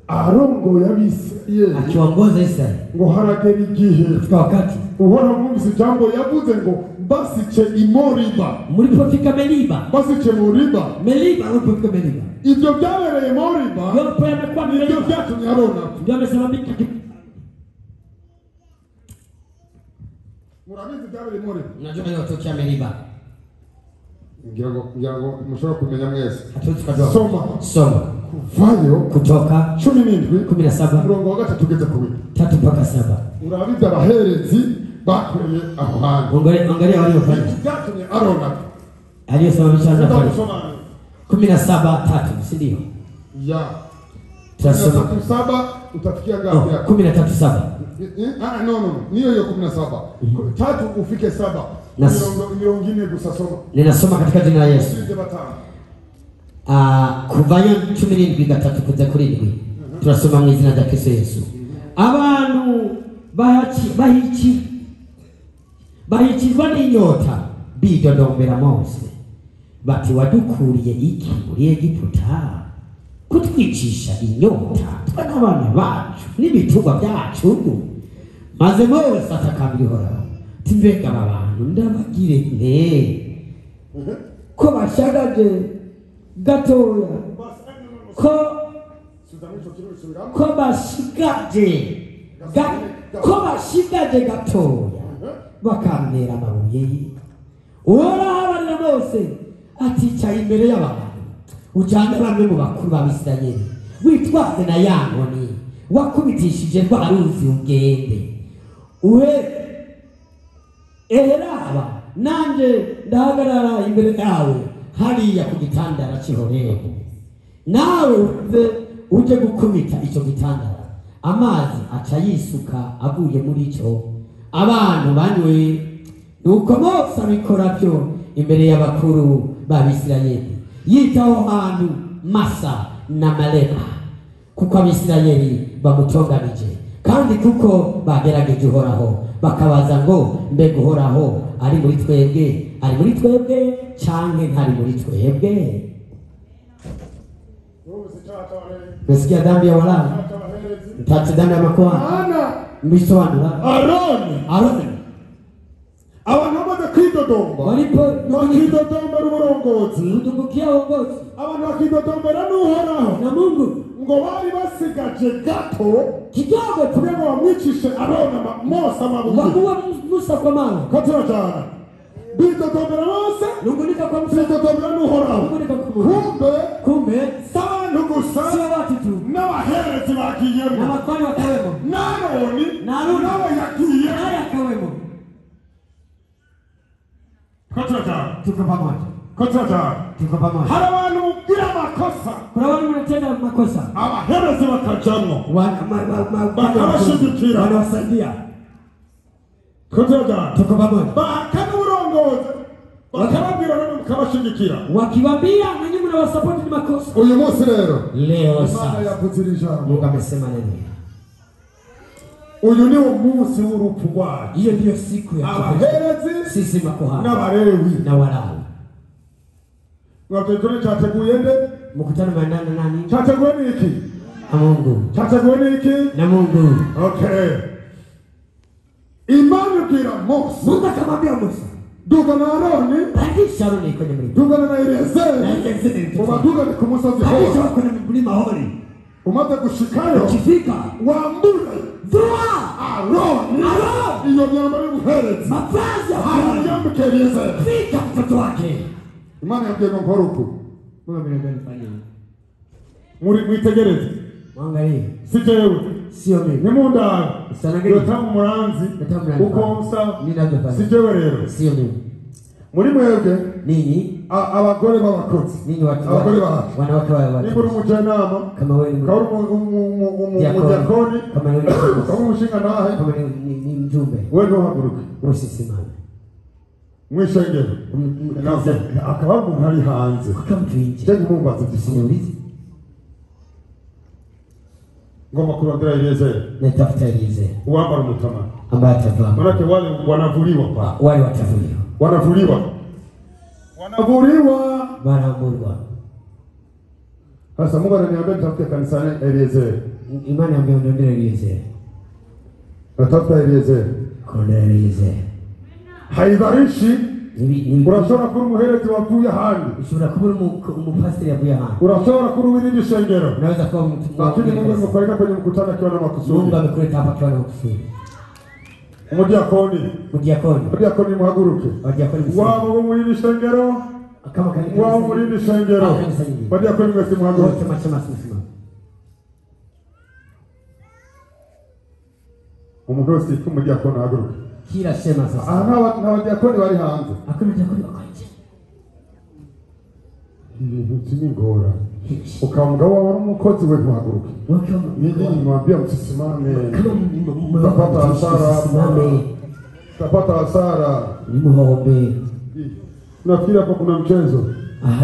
arongoye Abisirayeli akiongoza Israeli ngo haragera igihe katika wakati uhora mwumvise ijambo yavuze ngo basice imoriba mlipofika Meriba basice moriba mlipofika Meriba ibyo byabereye moriba yopo yamekuwa nibyo byatumye Aroni ndio amesema mimi murabizi byabereye moriba unajua yotokea Meriba ngira ngo mushobora kumenya mwese hatuwezi kujua soma kuvayo kutoka 17 murongo wa gatatu tugeze ku 3 mpaka 7 urabizi abaherezi bakoreye aho hantu angalia waliofanya byatumye Aroni aliyosababisha nafasi 17:3 si ndio ya tunasoma 17 utafikia ngapi hapo 13:7 no niyo 17 tatu ufike 7 miongine gusasoma ninasoma katika jina la Yesu kuvayo 17:3 kuza kuri 7 tunasoma mu izina rya Kristo Yesu abantu bahikizwa n'inyota bidodombera Mose bati wadukuriye iki muri Egiputa kutwicisha inyota tw'abana bacu n'ibitugwa byacu maze Mose atakambira Uhoraho timbega abantu ndabagire nte ko bashagaje gatoya ko bashigaje gatoya bakambera amabuye Uhoraho abarira Mose aticaye imbere y'abantu ujyane bamwe mu bakuru b'Abisirayeli witwaze na ya nkoni wakubitishije rwa ruzi ugende raba nanjye ndahagarara imbere yawe hariya ku gitandara cy'Horebu nawe uje gukubita icyo gitandara amazi aca yisuka avuye muri cyo abantu banywe nuko Mose abikora byo imbere y'abakuru b'Abisirayeli yitaho hantu Masa na Mareba kuko Abisirayeli bamutonganije kandi kuko bagerageje Uhoraho bakabaza ngo mbega Uhoraho ari muri twebwe canke ntari muri twebwe. Nasikia dhambi ya Walawi mtatse dhambi ya makuhani mbisobanura Aroni abantu bamaze kwidodomba bakidodomba uburongozi udumbukia uongozi abantu bakidodombera n'Uhoraho na Mungu ngo bari basigaje gato kidogo kugira ngo bamwicishe Aroni Mose amabuye wakuwa Musa kwa mawe katira cyane bidodombera Mose nungunika kwa Musa bidodombera n'Uhoraho kumbe abantu gusa sio watu tu n'abaherezi bagiyemo na makwani wakawemo n'Aroni nawe yagiye naye akawemo. Tuko pamoja. Hari abantu mugira amakosa. Kuna watu wanatenda makosa. Abaherezi bakajamwo. Bakabashigikira. Wanawasaidia. Tuko pamoja. Bakanurongoza. Bakababwira nabo mukabashigikira. Wakiwaambia na nyinyi mnawasupport ni makosa. Uyu munsi leo sasa yaputira Mungu amesema nini? Uyu ni umunsi w'urupfu rwacu. Hiyo ndio siku ya abaherezi sisi makuhani n'Abalewi na Walawi. Mwatekone cyateguye nde? Mkutano manana nani? Cyateguye niki? Na Mungu. Cyateguye niki? Na Mungu. Okay. Imani kira Mose. Mungu akamwambia Musa, duga na Aroni, pandisha Aroni kwenye mlima. Duga na Eliezeri. Umaduga ni kumusozi Hori. Pandisha kwenye mlima Hori. Umaze gushikayo. Ukifika wambure vua Aroni iyo myambaro y'ubuherezi. Mavazi ya Aroni. Yambike Eliezeri. Fika mtoto wake. Imana yabwiye ngo nkore uku. Mungu ameniambia nifanye. Mwitegereze. Mwangalie. Si jewe. Sio mimi. Ni munda. Sanageni. Yotamu muranzi. Uko msa. Ninajua. Si jewe rero. Sio mimi. Muri mwebwe ninyi abagore b'abakozi. Ninyi watu abagore bahafi. Wanawake wa Ni muri umujanama. Kama wewe ni diakoni. Kama wewe kama umushinga nahe. Kama ni mjumbe. Wewe ndio haguruka. Usisimame. Mwishengero. Akaba hari hanze. Akamtwinje. Cyangwa mumbaza tusimulize. Ngoma kurondera Eliezeri. Natafuta Eliezeri. Uambara umutama. Ambaye atavaa. Manake wale wanavuliwa pa. Wale watavuliwa. Wanavuliwa. Wanaamurwa. Sasa Mungu ananiambia nitafute kanisani Eliezeri. Imani ambayo ndio Eliezeri. Natafuta Eliezeri. Kuna Eliezeri. Haibarishi. Urashobora kuri umuherezi wavuye ahandi. Ushobora kuba umupasiteri yavuye ahandi. Urashobora kuri uw'irindi shengero. Unaweza kuwa lakini Mungu amekuleta kwenye mkutano akiwa na makusudi. Mungu amekuleta hapa akiwa na makusudi. Umudiakoni muhaguruke. Wabo bo muri shengero. Kama kanisa. Wabo muri shengero. Umudiakoni mwese muhaguruke. Umuntu wese yitwa umudiakoni ahaguruke. Kila shema sasa. N'abadiakoni bari hanze. Hakuna diakoni wakaje. Ibintu by'ingora. Ukamugabo wawe umukozi we ntuhaguruke. Nini mwambia msisimame. Tapata hasara. Ni muombe. Nafikiri hapo kuna mchezo.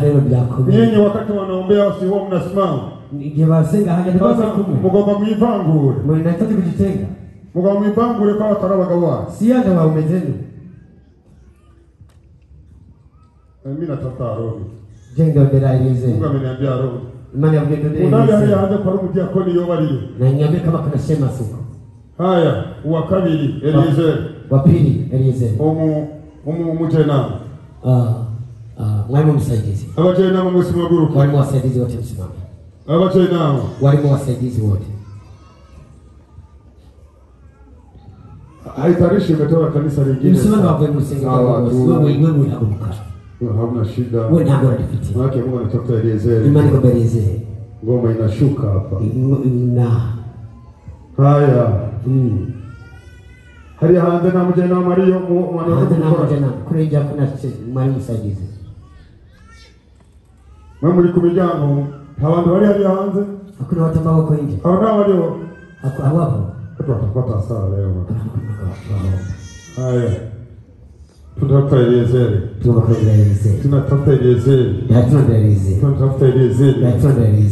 Leo byako. Nyinyi wakati wanaombea wasiwo mnasimama. Ningewasenga haja ndibaza kumwe. Mugomba mwivangure. Mnahitaji kujitenga. Mugomba mwivangure kwa atarabagawa. Si hata waume zenu. Mimi natafuta Aroni. Jenga ndera Eliezeri. Mungu ameniambia Aroni. Imani ya ndera Eliezeri. Unali haja kwa umudiakoni yo bariyo. Na niambie kama kuna shema siku. Haya, wa kabiri Eliezeri. Wa pili Eliezeri. Umujenama. Mwalimu msaidizi. Abajenama msimaguruke. Walimu wasaidizi wote msimame. Abajenama. Walimu wasaidizi wote. Haitarishi umetoka kanisa lingine. Msimame wapo msingi kwa wewe unakumbuka. Hamna shida. Wewe ndio unadifiti. Maana Mungu anatafuta Eliezeri. Imani kwa Eliezeri. Ngoma inashuka hapa. Haya. Hari hanze na mujana Mario mwana kurenja kuna mwalimu msaidizi. Mwe muri ku miryango abantu bari hari hanze. Hakuna watu ambao wako nje. Hawana walio. Hawapo. Watu watapata hasara leo. Haya. tunatafuta Eliezeri. Tunatafuta Eliezeri. Tunatafuta Eliezeri.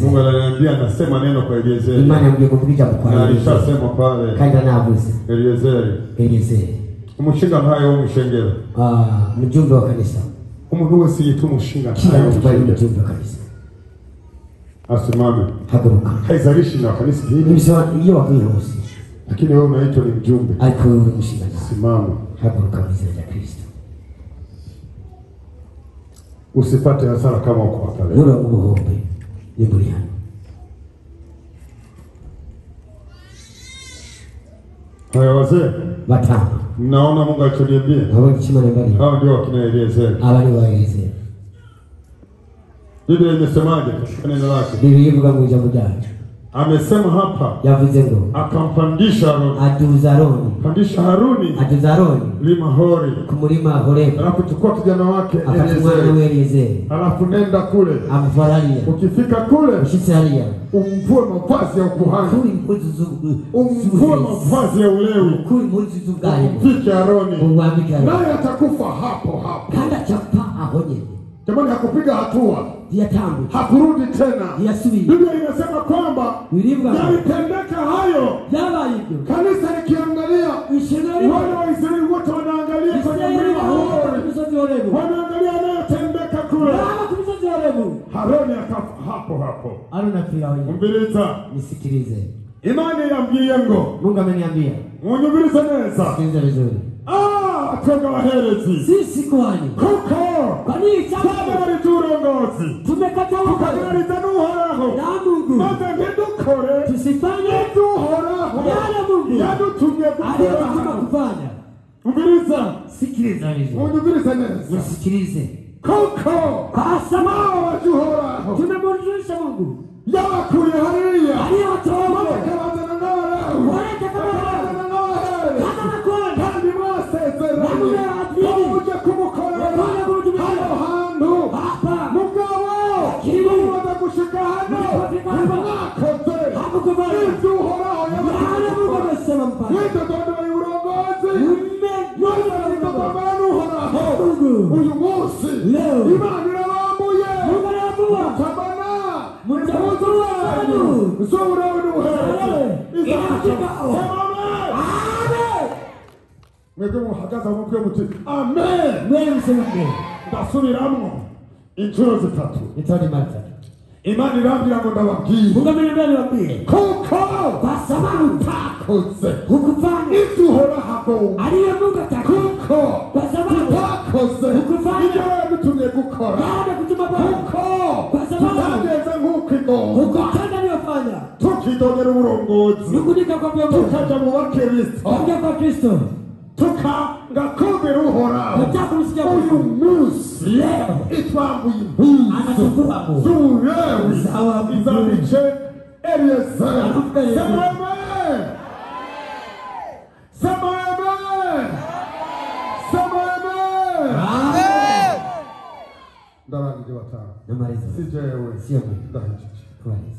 Mungu ananiambia anasema neno kwa Eliezeri. Na alishasema pale. Eliezeri. Umushinga ntayo w'umushengero. Mjumbe wa kanisa. Umuntu wese yitwa umushinga ntayo w'umushengero. Asimame. Haguruka. Haizalishi na kanisa hili. Nimesema hiyo wakihosi. Lakini wewe unaitwa ni mjumbe. Alikuwa mshinga. Simama. Haguruka mzee ya Kristo. Usipate hasara kama uko hapa leo. Yule muombe. Ni buriani. Haya wazee. Watano. Mnaona Mungu alichoniambia? Hao ndio wakina Eliezeri. Abali wa Eliezeri. Biblia imesemaje katika neno lake? Biblia ivuga ngo ijambo ryacu. Amesema hapa yavuze ngo akampandisha Haruni. Aduza Haruni. Pandisha Haruni. Aduza Haruni. Mlima Hori. Kumulima Horebu. Alafu chukua kijana wake Eliezeri. Alafu nenda kule. Amfaralia. Ukifika kule. Ushisalia. Umvue mavazi ya ukuhani. Kuli mpuzu zugu. Umvue mavazi ya ulewi. Kuli mpuzu zugani. Umvike Haruni. Umwambike Haruni. Naye atakufa hapo. Kanda chapa ahonye. Jamani hakupiga hatua. Diatambu. Hakurudi tena. Diasui. Biblia inasema kwamba yalitendeka hayo. Yaba hivyo. Kanisa likiangalia. Wale wa Israeli wote wanaangalia kwenye mlima Hori. Wanaangalia yanayotendeka kule. Haruni akafa hapo. Haruni akafia wewe. Umbiliza. Nisikilize. Imani ya mjiyengo. Mungu ameniambia. Unyumbiliza neza. Sikiliza vizuri. Toka waherezi. Sisi kwani. Kuko. Kwani chama turongozi. Tumekataa tukagariza n'uhoraho. Na Mungu. Maze ntidukore. Tusifanye n'uhoraho. Yale Mungu. Yadutumye kufanya. Umbiliza. Sikiliza vizuri. Unyumbiliza neza. Nisikilize. Kuko. Kwa sababu wajuhoraho. Tumemrudisha Mungu. Yabakuri hariya. Aliyotoa. Wakabazana n'abaraho. Uje kumukorera hano hantu mugabo umaze gushika hano mwakoze ibyo uhoraho yidodondora uburongozi yidodondora n'uhoraho uyu munsi Imana irabambuye mutabana impuzu zanyu z'uburewe n'ubuherezi mwebwe muhagaze mu kwe muti amen. Ndasubiramo inshuro 3. Itani mata. Imana irambira ngo ndababwiye. Mungu ameniambia kuko kwa sababu takoze hukufanya ibyo uhoraho aliye Mungu ataka kuko kwa sababu takoze hukufanya ibyo yabitumye gukora kutuma kuko kwa sababu tutageze nk'uko igomba hukutenda niyofanya tukidogera uburongozi nukunika kwa viongozi tukaja mu bakristo kwa Kristo ngakumvira uhoraho uyu munsi leo itwambuye impuzu anatukuamu z'uburewi izamice Eliezeri. Sema amen. Ndarangije batanu. Namaliza. Si jewe. Sio mimi. Ndahijije. Kwani.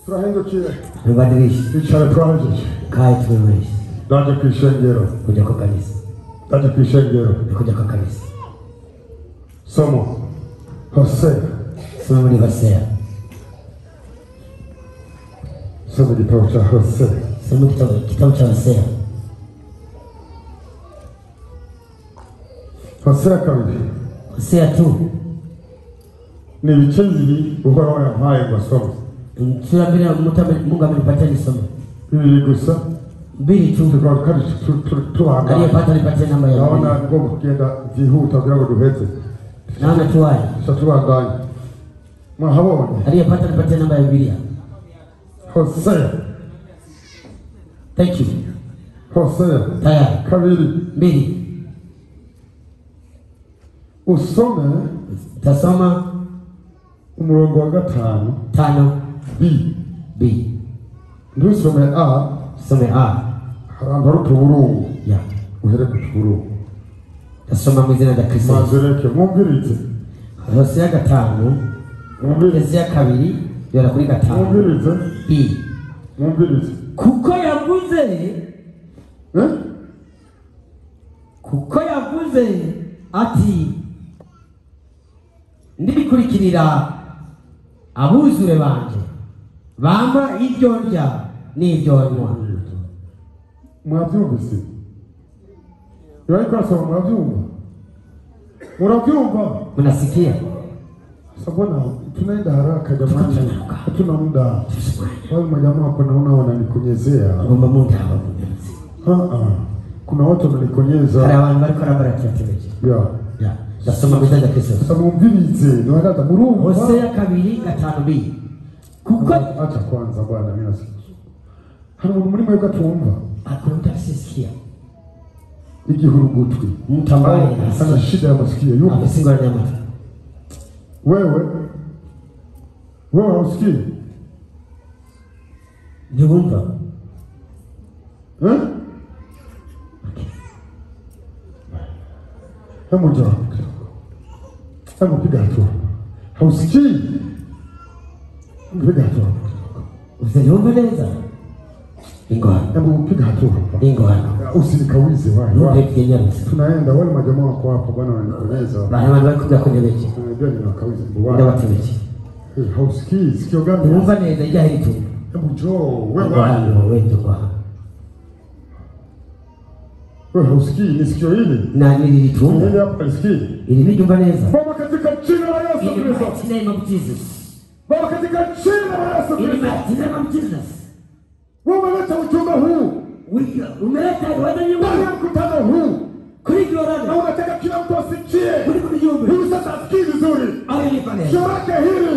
Turahindukire. Tubadilishe. Icara twaje. Kae tuweze. Ndaje kwishengero. Kuja kwa kanisa. Ndaje kwishengero. Kuja kwa kanisa. Somo. Hosea. Somo ni Hosea. Somo kitabu cha Hosea. Somo kitabu cha Hosea. Hosea kabiri. Hosea tu. Ni ibice bibiri uhoraho yampaye ngo asome. Sura mbili Mungu amenipatia nisome. Bibiri gusa. Mbili tu. Tukakari tuhanga. Aliyepata nipatie namba ya. Naona ngomba kugenda vyihuta kugira ngo duheze. Naona tuwaye. Tubandanye. Mwahabonye. Aliyepata nipatie namba ya Biblia. Hosea. Thank you. Hosea. Tayari. Kabiri. Mbili. Usome. Tasoma. Umurongo wa 5. 5. B. Ndusome A. Some A. Haramba rutuburungu. Ya. Uhere kutuburungu. Tasoma mwizina da Kristo. Mazereke mwumvirize. Hosea 5. Hosea kabiri. Yora kuri 5. Mwumvirize. B. Mwumvirize. Kuko yavuze ati ndikurikirira abuzure banje bama ibyo ndya n'ibyo nywa. Mwabyumvise? Yariko asoma mwabyumva? Murabyumva? Mnasikia? Sabona tunaenda haraka jamani. Hatuna muda. Wale majamaa hapo naona wananikonyezea. Ngomba muda hapo. Kuna watu wananikonyeza. Hari abantu bari korabara cyatebeje. Ya. Dasoma bizaje Kristo. Samumvirize, ndio hata murumva. Hosea 2:5b. Kuko acha kwanza bwana mimi nasikia. Hari umuntu muri mwebwe atumva. Akunda sisikia. Igihurugutwi. Mtu ambaye ana shida ya masikio yupo. Amesinga nyama. Wewe hausikii? Niumva. Hebu njoo. Hebu piga hatua. Hausikii? Piga hatua. Usiniombe neza. Ingoa. Hebu piga hatua. Ingoa. Usinikawize wewe. Tunaenda wale majamaa wako hapo bwana wananikonyeza. Bana wanakuja kwenye mechi. Unajua ninakawiza bwana. Ndio watu mechi. Hausikii? Sikio gani? Niumva neza ija hili tu. Hebu njoo. Wewe njoo. Wewe hausikii? Ni sikio hili? Na nililitunga. Ndio hapa nisikii. Ili nijumba neza. Baba katika jina la Yesu Kristo. In the name of Jesus. Baba katika jina la Yesu Kristo. In the name of Jesus. Umeleta ujumbe huu. Umeleta wada nyumba. Mkutano huu. Kuligiorana. Na unataka kila mtu asikie. Kulijumbe. Huyu sasa asikii vizuri. Alifanya. Shorake hili.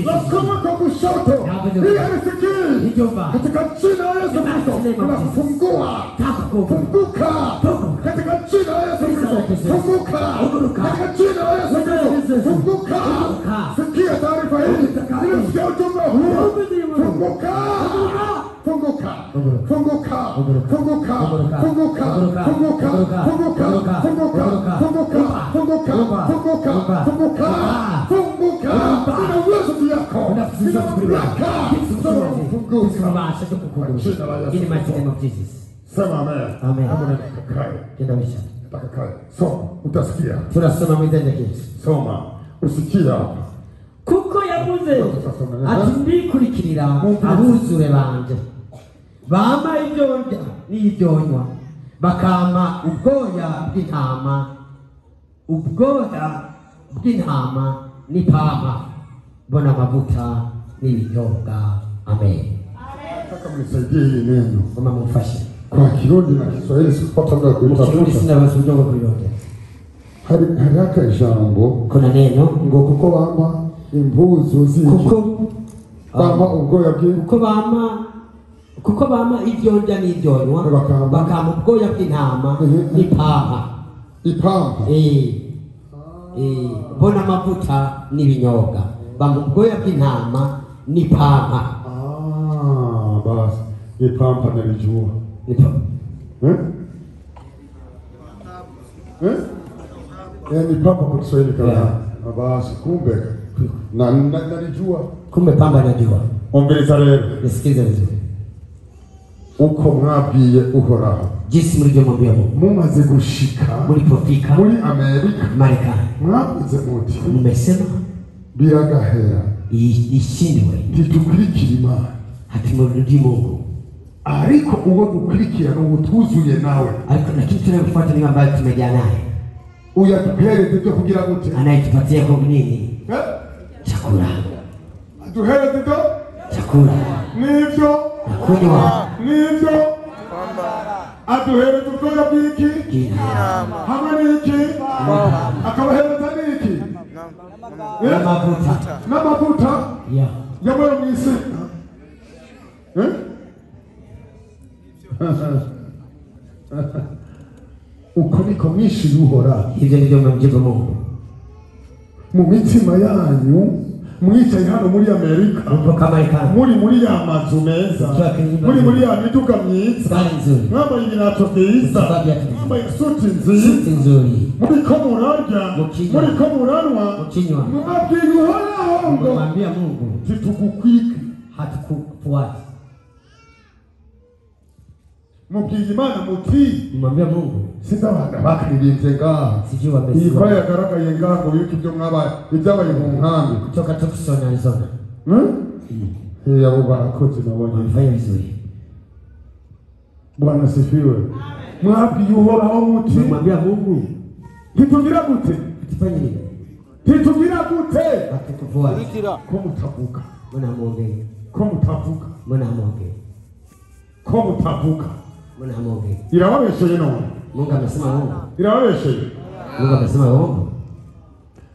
La kama kwa kushoto. Hii anisikii. Nijumba. Katika jina la Yesu Kristo. Unafungua. Funguka. Katika jina la Yesu Kristo. Funguka. Katika jina la Yesu Kristo. Funguka. Sikia taarifa hii. Nilisikia ujumbe huu. Funguka. Funguka. Funguka. Funguka. Funguka. Funguka. Funguka. Funguka. Funguka. Ina uwezo yako. Ina mamlaka. Funguka. In the mighty name of Jesus. Sema amen. Amen. Kakae. Kenda wisha. Kakae. Soma. Utasikia. Tunasoma mwenyewe kitu. Soma. Usikia hapa. Kuko yavuze ati ndikurikirira abuzure banje bama ibyo ndya n'ibyonywa bakama ubwoya bw'intama n'ipama bona amavuta n'ibinyobwa. Amen. Nataka mnisaidie hili neno. Kama mumfashe. Kwa Kirundi na Kiswahili sikupata muda kuitafuta. Sina wasujongo kuyote. Hari haka ijambo. Kuna neno ngo kuko bama impuzu ziki. Bama ubwoya bw'intama. Kuko bama ibyo ndya n'ibyonywa bakama ubwoya bw'intama n'ipama. Ipama. Bona amavuta n'ibinyobwa. Bama ubwoya bw'intama n'ipama. Basi ipampa nalijua. Ni pampa kwa Kiswahili kama. Basi kumbe na nalijua. Kumbe pamba najua. Ombeleza leo. Nisikize vizuri. Uko mwabwiye Uhoraho. Jinsi mlivyomwambia Mungu. Mumaze gushika. Mulipofika. Muri Amerika. Marekani. Mwavuze muti. Mmesema. Biragahera. Ishindwe. Ntitukurikira Imana. Hatimurudi Mungu. Ariko uwo dukurikira n'ubutuzuye nawe. Ariko lakini tunayofuata ni ambayo tumejaa naye. Uyatuhereze byo kugira gute? Anayetupatia kwa nini? Chakula. Atuhereze byo? Chakula. Nivyo. Kunywa. Nivyo. Atuhereze ubwoya bw'iki? Hamwe n'iki? Akabahereza n'iki? N'amavuta. N'amavuta? Yeah. Yabaye mu isi. Uko niko mwishi Uhoraho. Hivyo ndivyo mnamjibu Mungu. Mu mitima yanyu mwicaye hano muri Amerika. Muri ya mazu meza. Muri ya miduga myiza. Mwambaye ibirato byiza. Mwambaye suti nziza. Muri ko murarya. Muri ko muranywa. Mwabwiye Uhoraho ngo mwambia Mungu tutukukwike. Hatukufuata. mubwiye Imana muti mwambia Mungu sindabana bakirimbye ngaha sijui wamesikia iyi kwaya yagaragaye ngaha ngo yuko ibyo mwabaye ibyabaye mu nkambi kutoka Tucson Arizona yabo barakoze nabonye wamefanya vizuri. Bwana sifiwe. Mwabwiye Uhoraho muti mwambia Mungu ntitugira gute tufanye nini ntitugira gute atukufuata ko mutavuga mwana muongee ko mutavuga mwana muongee ko mutavuga mwana muongee irababesheye none Mungu amesema uongo irababesheye Mungu amesema uongo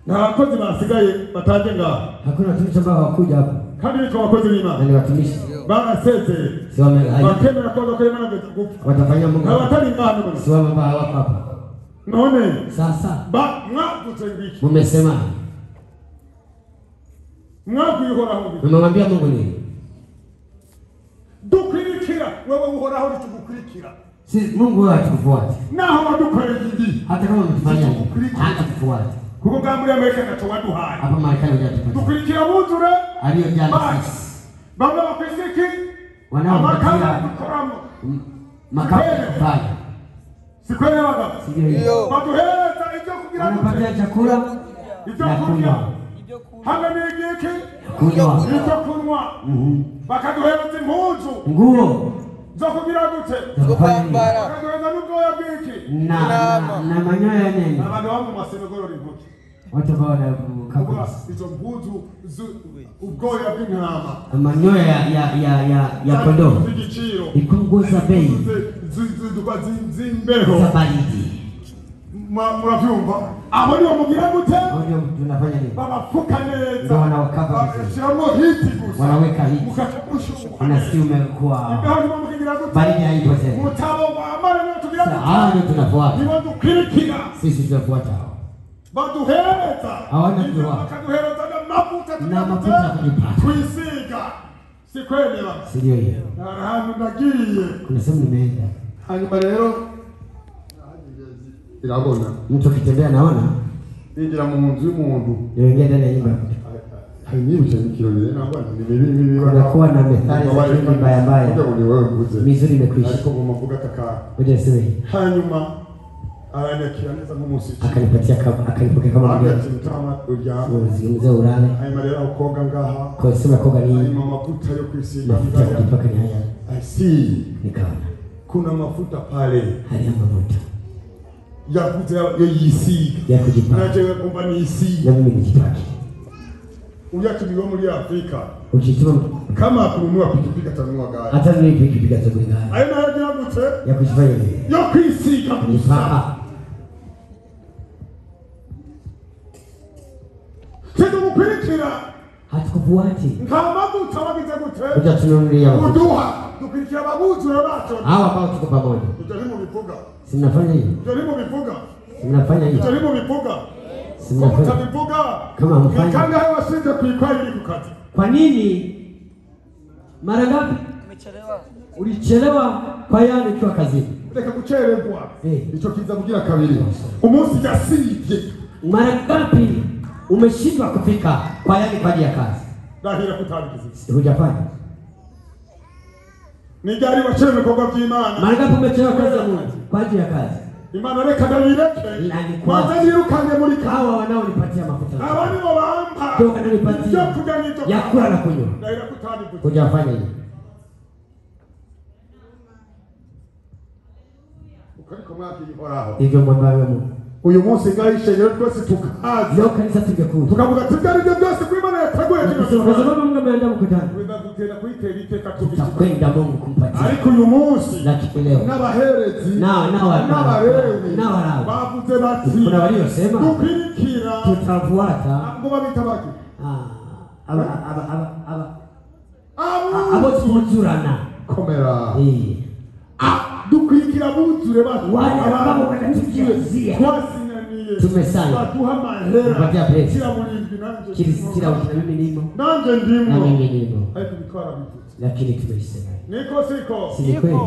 na abakozi basigaye bataje ngaha hakuna watumishi ambao hawakuja hapa kandi niko abakozi b'Imana ni watumishi barasezeye si wamehaya bakemera ko Imana gupfa watafanya Mungu abatari Imana bose si wao ambao hawako hapa none sasa mwavuze ngiki mumesema mwabwiye Uhoraho mmemwambia Mungu nini dukwirikira wewe Uhoraho litugukwirikira si Mungu wewe atukufuata naho wadukoreye ibi hata kama mtufanya hata kufuata kuko bwa muri Amerika gato waduhaye hapa Marekani hujatupatia dukwirikira buzure aliyojali sisi bamwe bakwisiki wanaopatia dukoramo makao kufanya sikwele waga ndio baduhereza ibyo kugira wanapatia chakula na kunywa hamwe n'igiki kunywa ibyo kunywa bakaduhereza impuzu nguo zo kugira gute bakaduhereza n'ubwoya bw'iki na manyoya ya nini abantu bamwe mu masenegoro rinkuki watu ambao wanakabisa izo mpuzu ubwoya bw'intama manyoya ya kondoo z'igiciro ipunguza bei z'imbeho za baridi muravyumva abo nibo mugira gute ndio tunafanya nini babafuka neza ndio wanawakava vizuri shiramo hiti gusa wanaweka hiti mukakushuka unasikia umekuwa imbeho nibo mukigira gute baridi haipo tena mutabo wa amana nibo tugira gute hao ndio tunafuata nibo dukwirikira sisi tunafuata hao baduhereza hawana kiwa bakaduhereza na mafuta kujipaka twisiga si kweli ba sio hiyo ahantu nagiye kuna sehemu nimeenda hanyuma rero irabona mtu akitembea naona ingira mu nzu y'umuntu niingia ndani ya nyumba hari nibuce nikironi nabona ni bibi kunakuwa na methali za dini mbaya mbaya ni wewe mvuze mizuri imekwisha ariko ngoma mvuga kaka ngoja niseme hanyuma aranekira neza nk'umusiki akanipokea kama mgeni mtama uryama mzee ulale hanyuma rero ukoga ngaha kwa sema koga ni hanyuma mafuta yo kwisiga mafuta ya kujipaka ni haya I see nikaona kuna mafuta pale haya mafuta ya yisiga ya kujipaka naje kumba ni yisiga na mimi nijipake uyatumiwa muri Afrika ukituma kama kununua pikipiki atanunua gari hata ni pikipiki atanunua gari aina ya gute ya kujifanya nini yo kwisiga kujipaka Tendo mukwirikira hatukufuati nta mabuta wagize gute utatununulia uduha dukwirikira babuzu bacho hawa ambao tuko pamoja utajaribu mifuga si mnafanya hiyo utajaribu mifuga si mnafanya hiyo utajaribu mifuga si mnafanya mifuga kama mfanye kanga hawa wasije kuikwai ili kukati kwa nini mara ngapi ulichelewa kwa yana ikiwa kazini reka gucererwa ico kiza kugira kabiri umunsi yasivye mara ngapi umeshindwa kufika kwa yani kwa ajili ya kazi dahira kutabikiza hujafanya ni gari wachele bikorwa by'Imana mara ngapi umechelewa kazi ya Mungu kwa ajili ya kazi Imana reka dalireke kwanza nirukanye muri hawa wanaonipatia mafuta abani bo bampa ndio wananipatia ya kula na kunywa dahira kutabikiza hujafanya hiyo ukariko mwabyi Uhoraho hivyo mwambaye Mungu uyu munsi ngahishe rero twese tukaza leo kanisa tungekuja tukavuga tugari ibyo byose kwa Imana yateguye kwa sababu Mungu ameandaa mkutano twenda kuitera iteka tutakwenda Mungu kumpatia ariko uyu munsi lakini leo n'abaherezi n'abarewi bavuze bati kuna waliosema dukwirikira tutafuata ngo babita baki abo tuzurana komera dukwirikira buzure batu wale ambao wanatujazia tumesanya baduha mahera kupatia pesa kila mulindwi nanje kila wiki na mimi nimo nanje ndimo na mimi nimo haiko bikora bitu lakini tumeisema niko siko si kweli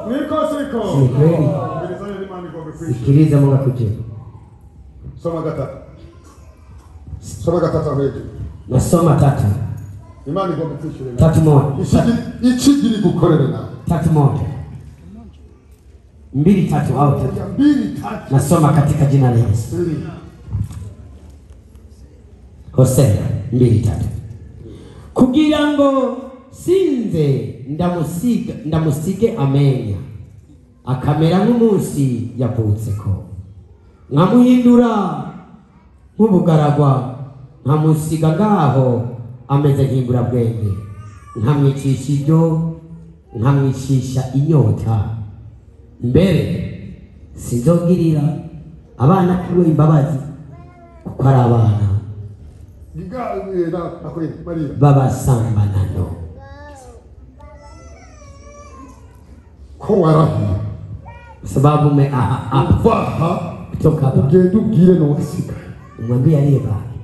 niko siko si kweli sikiliza Mungu akujibu soma gatatu wetu nasoma 3 Imana igomba kwishyura 3:1 ikigiri gukorera na 3:1 2:3 au 3. 2:3. Nasoma katika jina la Yesu. Hosea 2:3. Kugira ngo sinze ndamusige amenya akamera nk'umunsi yavutseko nkamuhindura nk'ubugaragwa nkamusiga ngaho ameze nk'imbura bwenge nkamwicisha ibyo nkamwicisha inyota mbere sinzogirira abana kiwe imbabazi kuko ari abana babasambanano ko warahiye sababu avaha kutoka ugenda ubwire n'uwasigaye umwambie aliyebaki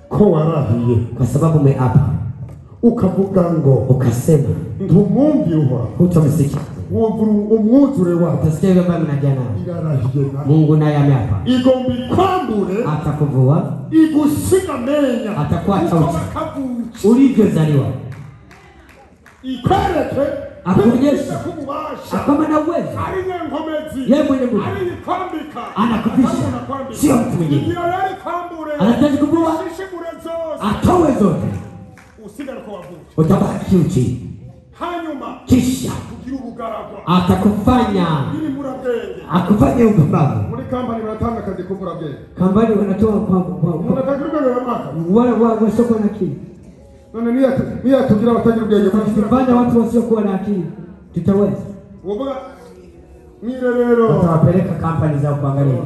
ko warahiye kwa sababu umeapa ukavuga ngo ukasema ntumwumvire uhoraho hutamsikia umwuzure wawe utasikia yule ambaye mnajana irarahiye Mungu naye ameapa igomba ikwambure atakuvua igusiga menya atakuacha ulivyozaliwa ikwereke akuonyeshe akama na uwezo yeye mwenye nguvu anakufisha sio mtu mwingine anahitaji kuvua atowe zote utabaki uchi kisha atakufanya akufanye upumbavu. Muri kampani wanatanga kazi kubura bwenge. Kampani wanatoa kwa mnatakiruka na maka wala wasoko na akili. None niya tugira batagira ubwenge fanya watu wasiokuwa na akili tutaweza. Wobuga mire rero utawapeleka kampani za kuangalia.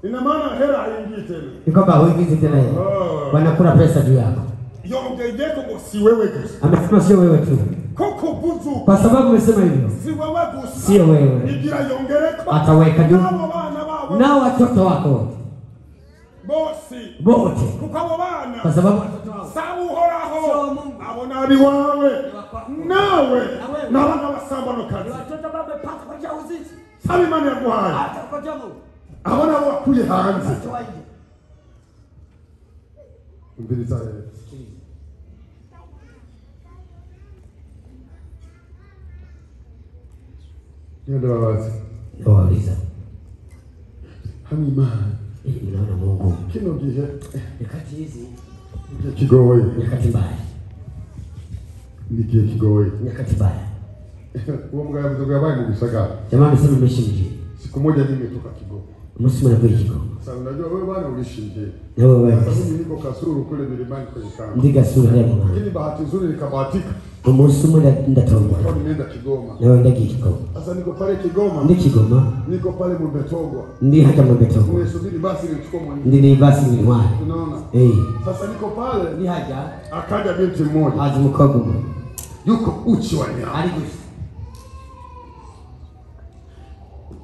Ina maana hela haingii tena. Ni kwamba huingii tena yeye. Wanakula pesa juu yako. Yongejeko ngo si wewe tu. Amesema sio wewe tu. Koko buzu. Kwa sababu umesema hivyo. Si wewe tu. Sio wewe. Igira yongereko. Ataweka juu. Na watoto wako. Bote. Kukabo bana. Kwa sababu sabu horaho. Abona ari wawe. Nawe. Nabana basambano kazi. Watoto baba pata kwa jauzizi. Sabi mani yaguhaye. Atakoja Mungu. Abona wakuye hanze. Mbiriza rero. Ndio wazi. Ndio wauliza. Hamima. Unaona Mungu. Kino gihe. Nyakati hizi. Kigoye. Nyakati mbaya. Nikiye kigoye. Nyakati mbaya. Uwo mugabo mdogo yabaye mu Gisagara. Jamaa amesema nimeshinje. Siku moja nimetoka Kigoma. Msimu na kweli Kigoma. Sasa unajua wewe bwana ulishinje. Wewe. Sasa mimi niko Kasulu kule milimani kwenye kambi. Ndiga sura ya mama. Lakini bahati nzuri nikabahatika. Msimu ndatoka. Kwa nimeenda Kigoma. Wewe ndaki Kigoma. Sasa niko pale Kigoma. Ndi Kigoma. Niko pale Mbetogwa. Ndi hata Mbetogwa. Nimesubiri basi nichukue mwanangu. Ndi ni basi ni mwana. Unaona? Sasa niko pale. Ni haja. Akaja binti mmoja. Azimkogo. Yuko uchi wa nyama. Aligusa.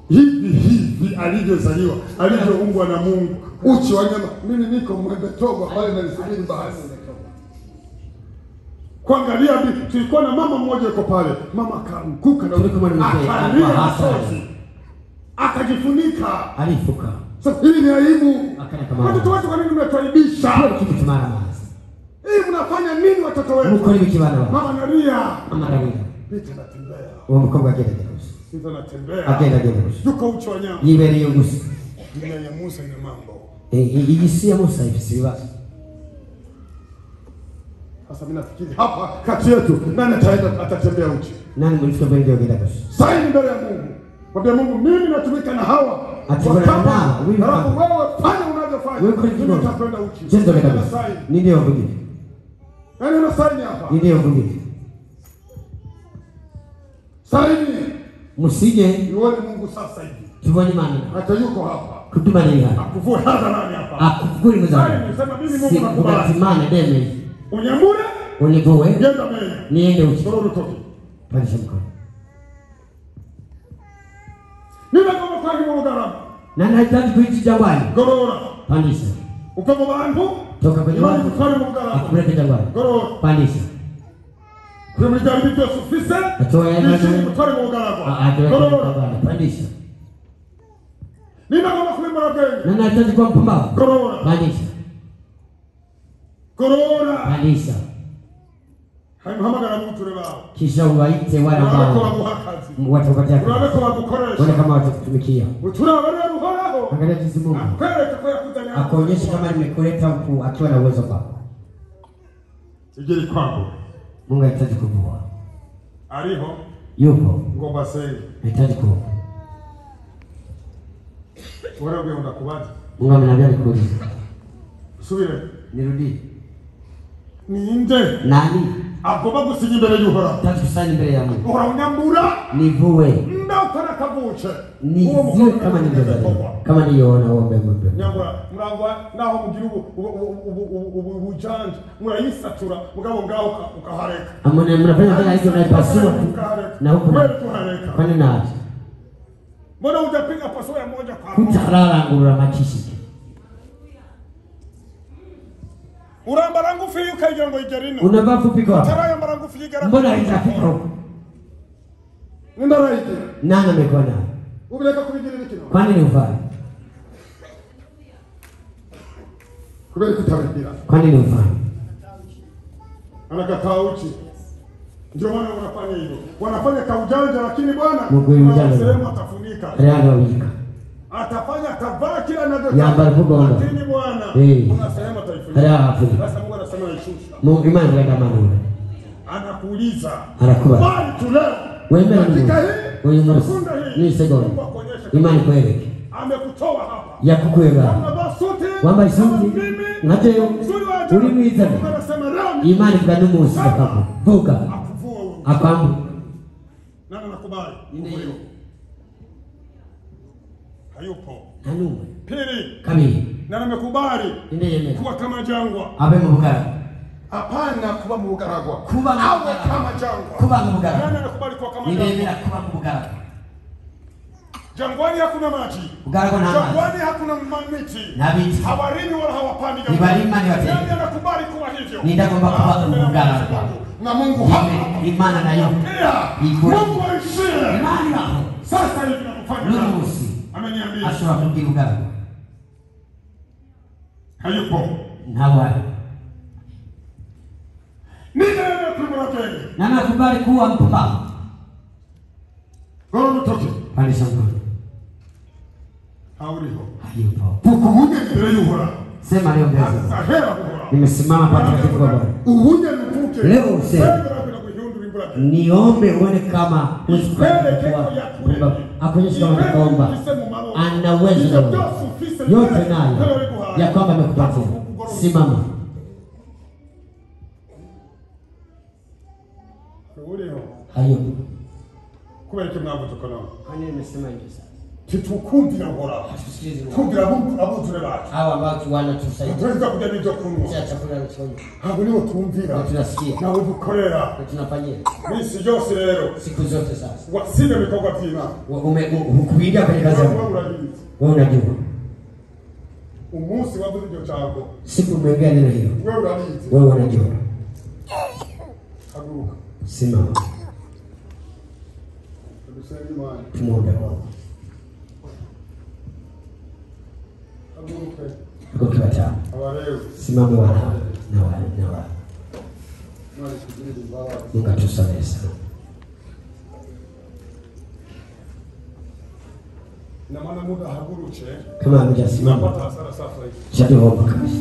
Hivi alivyozaliwa, alivyoumbwa na Mungu. Uchi wa nyama. Mimi niko Mbetogwa pale na nisubiri basi. Kuangalia bibi, tulikuwa na mama mmoja yuko pale. Mama akaanguka na akalia machozi. Akajifunika. Alifuka. Sasa hii ni aibu. Watoto wetu kwa nini mnatuaibisha? Kitu kimara mazi. Hii mnafanya nini watoto wetu? Mko ni kibana wapi? Mama nalia. Mama nalia. Binti anatembea. Wao mkonga kile kile. Binti anatembea. Agenda kile. Yuko uchi wa nyama. Yibere yugusi. Dunia ya Musa ina mambo. Igisia Musa hivi si basi. Sasa mimi nafikiri hapa kati yetu nani atatembea uchi? Nani mlifika mbele yake ndaka? Saini mbele ya Mungu. Mwambie Mungu mimi natumika na hawa. Ativana na halafu wewe fanya unavyofanya. Mimi nitakwenda uchi. Jendo kabisa. Ni ndio vingine. Nani ana saini hapa? Ni ndio vingine. Saini. Musije. Nione Mungu sasa hivi. Tuvani mani. Hata yuko hapa. Kutuma nini hapa? Akuvue hadha nani hapa? Akuvue mzao. Sema mimi Mungu nakubali. Unatimana deme. Unyambure? Univue. Genda mbele. Niende uchi. Tororo toki. Pandisha mkono. Nina kama kwa hiyo gharama. Na nahitaji kuishi jangwani. Gorora. Pandisha. Upepo bantu. Toka kwenye watu. Akulete jangwani. Gorora. Pandisha. Kwa mjaribu tu sufise. Atoa ya maji. Mtware mu gharama. Gorora. Pandisha. Nina kama kulimba genge. Na nahitaji kuwa mpumbavu. Gorora. Pandisha. Gorora. Pandisha. Kisha uwaite wale ambao watakupatia kazi. Wale kama watakutumikia. Angalia jinsi Mungu akuonyesha kama nimekuleta huku akiwa na uwezo kwako. Sijili kwako. Mungu anahitaji kuvua. Aliho. Yupo. Ngomba sasa. Anahitaji kuvua. Wewe unakubali? Mungu ameniambia nikuulize. Subiri. Nirudi. Ni nje. Nani? Agoba gusinya imbere y'Uhoraho. Tatusanye mbele ya Mungu. Uranyambura. Nivue. Ndakora kavuce. Nivue kama nilivyozaliwa. Kama niliona ombe Mungu. Nyambura murangwa naho mugira ubujanje murayisatura mugabo ngaho ukahareka. Amone mnafanya kama hizo naipasua na huko. Kwani naaje? Mbona hujapiga pasua ya moja kwa moja? Kutarara ngura machishi. Urambara ngufi ukagira ngo igerino. Unavaa fupi kwa. Taraya mbara ngufi igera. Mbona haitafika huko? Ndara ide. Nani amekona? Ubireka kubigirira kino. Kwani ni ufanye? Kubera kutabira. Kwani ni ufanye? Anakatauchi. Ndio maana wanafanya hivyo. Wanafanya kaujanja lakini Bwana Mungu yujanja. Sema atafunika. Realo wika. Atafanya tabaki kila anachotaka. Ya barbugo. Lakini Bwana unasema taifunika. Realo. Sasa Mungu anasema ishusha. Mungu imani ndio kama Mungu. Anakuuliza. Anakuwa. Bali tuleo. Wewe Mungu. Ni segondo. Imani kweli. Amekutoa hapa. Ya kukwega. Wamba isuti. Nateo. Uli mwiza. Imani kwa numu usikapo. Vuka. Akambu. Nani anakubali? Ndio. Hayupo. Hanume. Pili. Kamili. Nani amekubali? Ndio. Kuwa kama jangwa. Abe mubugara. Hapana kuba mubugaragwa. Kuba awe kama jangwa. Kuba mubugara. Nani anakubali kuwa kama jangwa? Ndio kuba mubugara. Jangwani hakuna maji. Bugaragwa na jangwani hakuna miti. Na miti. Hawarini wala hawapandi jangwani. Nibalima ni watende. Nani anakubali kuwa hivyo? Nindagomba kuba mubugara. Na Mungu hapa. Imana na yote. Mungu aishie. Imani hapo. Sasa hivi nakufanya. Nusi. Ameniambia. Ashwa mubugara. Hayupo. Hawa. Ninaenda kumrapeni. Na nakubali kuwa mpumbavu. Goro toke. Pale shambani. Hauriho. Hayupo. Pukuhuje mbele y'Uhoraho. Sema leo mbele. Nimesimama hapa katika Bwana. Uhuje mvuke. Leo sema. Niombe uone kama usikwenda akuonyesha kama kuomba. Ana uwezo yote nayo ya kwamba amekupatia. Simama. Hayupo. Kubera icyo mwavuze ko nawe. Kwani nimesema hivi sasa. Tutukumvira Uhoraho. Kugira abuzure bacu. Hawa watu wanatusaidia. Tunaweza kuja n'ibyo kunywa. Cha chakula nachoni. Ntabwo nibo tumvira. Tunasikia. Nawe dukorera. Tunafanyia. Misi yose rero. Siku zote sasa. Wasinde ibikorwa by'Imana. Ukuiga kwenye kazi yako. Wewe unajua. Umunsi wavuze ibyo cyangwa. Siku umeongea neno hilo. Wewe unalizi. Wewe unajua. Haguruka. Simama. Tumuombe Mungu. Tuko kiwata. Simama wana na wana. Mungu atusamehe sana. Na maana muda haguruche. Kama hamjasimama. Chadiomba kabisa.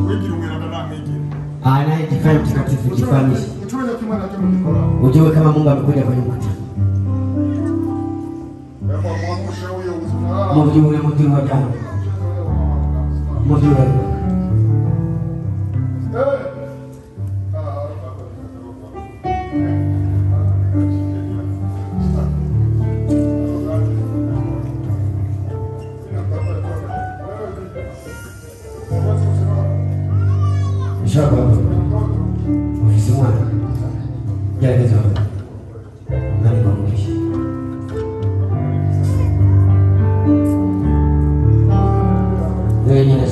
Wewe umeenda na mimi. Anayejifanya mtakatifu jifanyishe. Ujue kama Mungu amekuja kwenye mkutano. Mujue mtu wa jana. Mujue. Shaka. Ukisimama. Gerageza. Nani mwandishi? Wewe ni nani?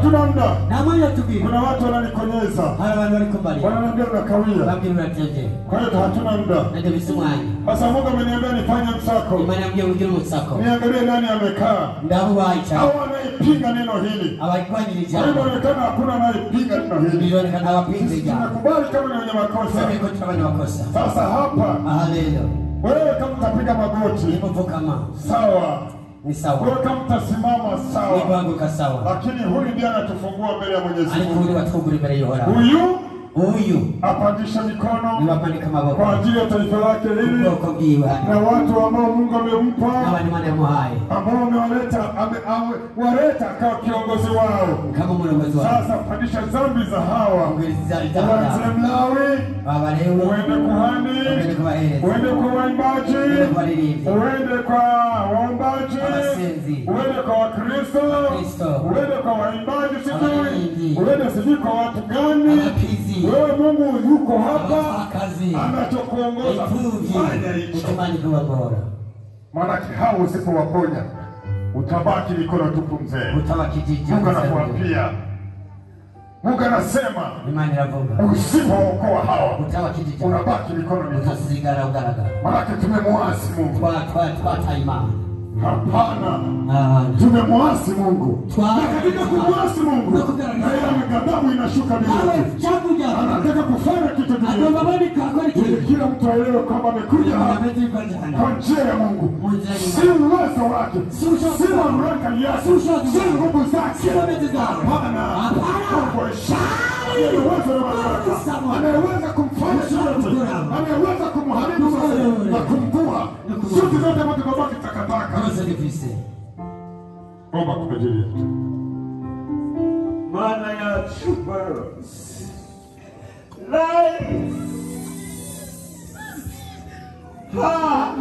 hatuna muda. Na mwenye tubi. Kuna watu wananikonyeza. Hala wanu walikubali. Wananiambia unakawia. Babdi unatende. Kwa hiyo hatuna muda. Nende misimuani. Sasa Mungu ameniambia nifanye msako. Imaniambia ujuru msako. Niangalie nani amekaa. Ndahu waicha. Au anaipinga neno hili. Hawaifanyi ni jambo. Inaonekana hakuna anayepinga neno hili. Inaonekana hawapingi jambo. Tunakubali kama ni wenye makosa. Sema iko tunafanya makosa. Sasa hapa. Haleluya. Wewe kama utapiga magoti. Nipo kama. Sawa. Ni sawa. Wewe kama utasimama sawa. Nipo wangu kasawa. Lakini huyu ndiye anatufungua mbele ya Mwenyezi Mungu. Alikuwa watufungua mbele ya Yehova. Huyu apandisha mikono ni wapandika maboko kwa ajili ya taifa lake hili na watu ambao Mungu amempa ambao amewaleta kama kiongozi wao. Sasa pandisha dhambi za hawa uanze Mlawi, uende kuhani, uende kwa waimbaji, uende kwa waombaji, uende kwa Wakristo, uende kwa waimbaji, uende sijui kwa watu gani. Wewe Mungu yuko hapa anachokuongoza fanya hicho. Maanake hao usipowaponya utabaki mikono tupu mzee. Mungu anakuambia, Mungu anasema usipookoa hawa unabaki mikono mitupu. Maanake tumemwasi Mungu. Hapana, tumemwasi Mungu. Katika kumwasi Mungu na yeye ghadhabu inashuka mbinguni. Anataka kufanya kitu kingine. Kila mtu aelewe kwamba amekuja kwa njia ya Mungu. Si uwezo wake, si mamlaka yake, si nguvu zake. Hapana, anaweza kumfanya chochote, anaweza kumharibu na kumvua. Sisi zote wote tukabaki takataka. Omba kwa ajili yetu. Maana ya chupa life ha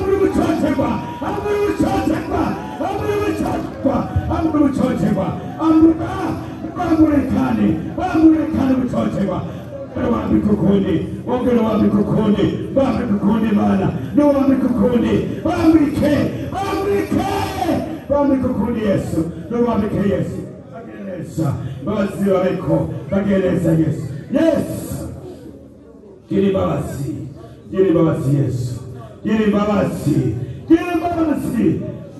amuri bucocerwa, amuri bucocerwa, amuri bucocerwa, amuri bucocerwa, bamurekane bucocerwa. Wami kukundi, ongera wami kukundi mana, no wami kukundi, wami kukundi Yesu, no wami ke Yesu, bagereza, bazi wareko, bagereza Yesu, yes, giri babasi Yesu, giri babasi,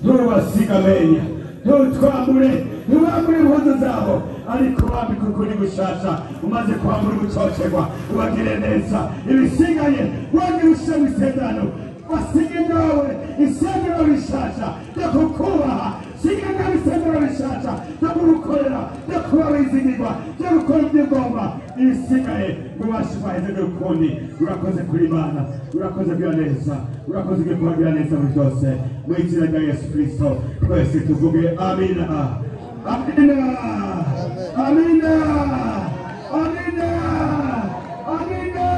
ntubasiga menya, ntutwambure impuzu zabo, ariko wami kukundi gushasha, umaze kwambura ubucocerwa, ubagire neza, ibisigaye wongere ushe isezerano, basige nawe isezerano rishasha ryo kukubaha, siga nawe isezerano rishasha ryo kugukorera, ryo kuba wizigirwa, ryo gukora ibyo ugomba, ibisigaye ubashe baheze n'ukundi. Urakoze kuri Imana, urakoze kugira neza, urakoze kugira neza muri byose, mu izina rya Yesu Kristo twese tuvuge amina. Amina, amina, amina, amina,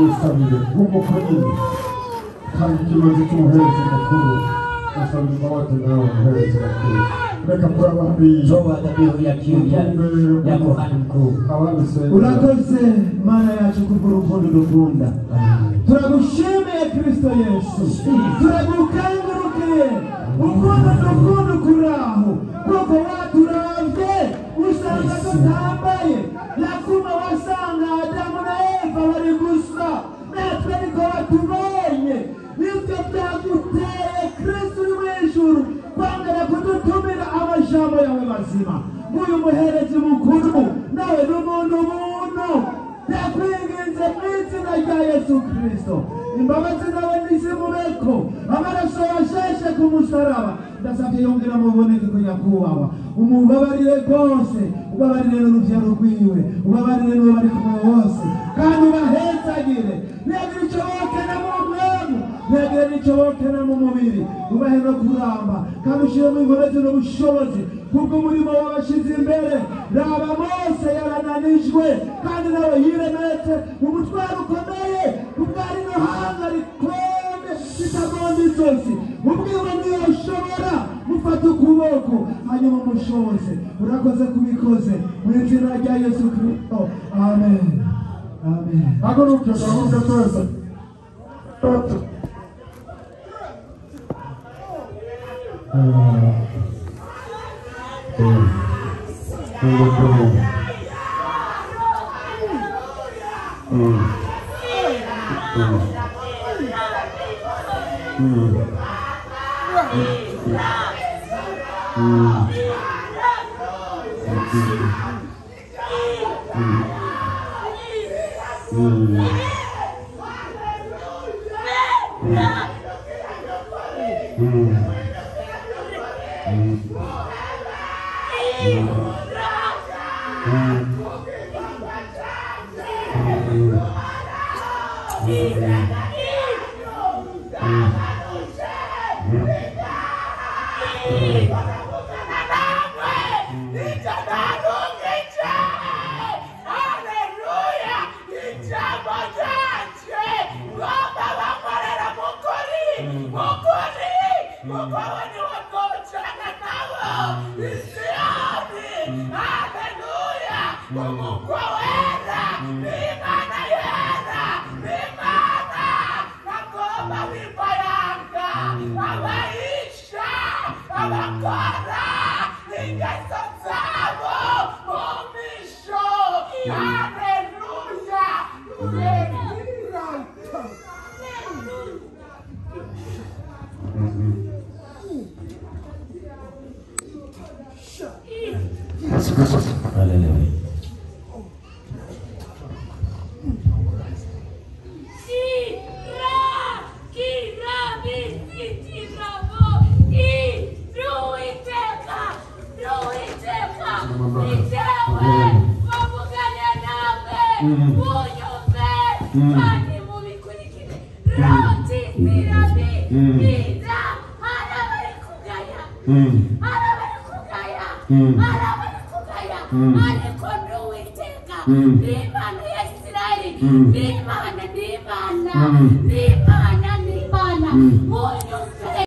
usabire nk'umukozi kandi ikibazo cy'umuhereza mukuru usabire imbabazi nawe umuhereza mukuru. Reka kurabahariye Toa dhabihu ya kiu ya kuhani mkuu. Urakoze Mana yacu kubw'urukundo dukunda. Turagushimiye Kristo Yesu, turagukengurukiye urukundo dukunda ukuraho, kuko waturavye usanga tutambaye, yakuma wasanga Adamu na Eva bari gusa, natwe niko watubonye. Nibyo byaguteye Kristo uri mw'ijuru kwangara kudutumira amajambo yawe mazima. Nguyu muherezi mukuru nawe n'umuntu ndakwinginze mu izina rya Yesu Kristo, imbabazi nawe nizimubeko, amaraso washeshe ku musaraba ndasabye yongera muboneke ku nyakubahwa, umubabarire rwose, ubabarire n'uruvyaro rwiwe, ubabarire n'uwo bari kumwe bose, kandi ubahezagire, ntihagire icyo bokena mu mwemu, ntihagire n'icyo bokena mu mubiri, ubahe no kuramba, kandi ushiremo inkomezi n'ubushobozi kubwo umurimo wabashize imbere. Raba Mose yarananijwe kandi nawe yiremetse umutwaro ukomeye, ubwari no hanga rikombe ritagonda izosi, ubwiwe niyo ushobora mufata ukuboko hanyuma umushoboze. Urakoze kubikoze mu izina rya Yesu Kristo, amen, amen. Haguruke twese. Hallelujah. kandi mubikurikire roti zirabe biza arabari kugaya arabari kugaya arabari kugaya ariko n'uwiteka n'Imana ya Isirayeli n'Imana n'Imana n'Imana n'Imana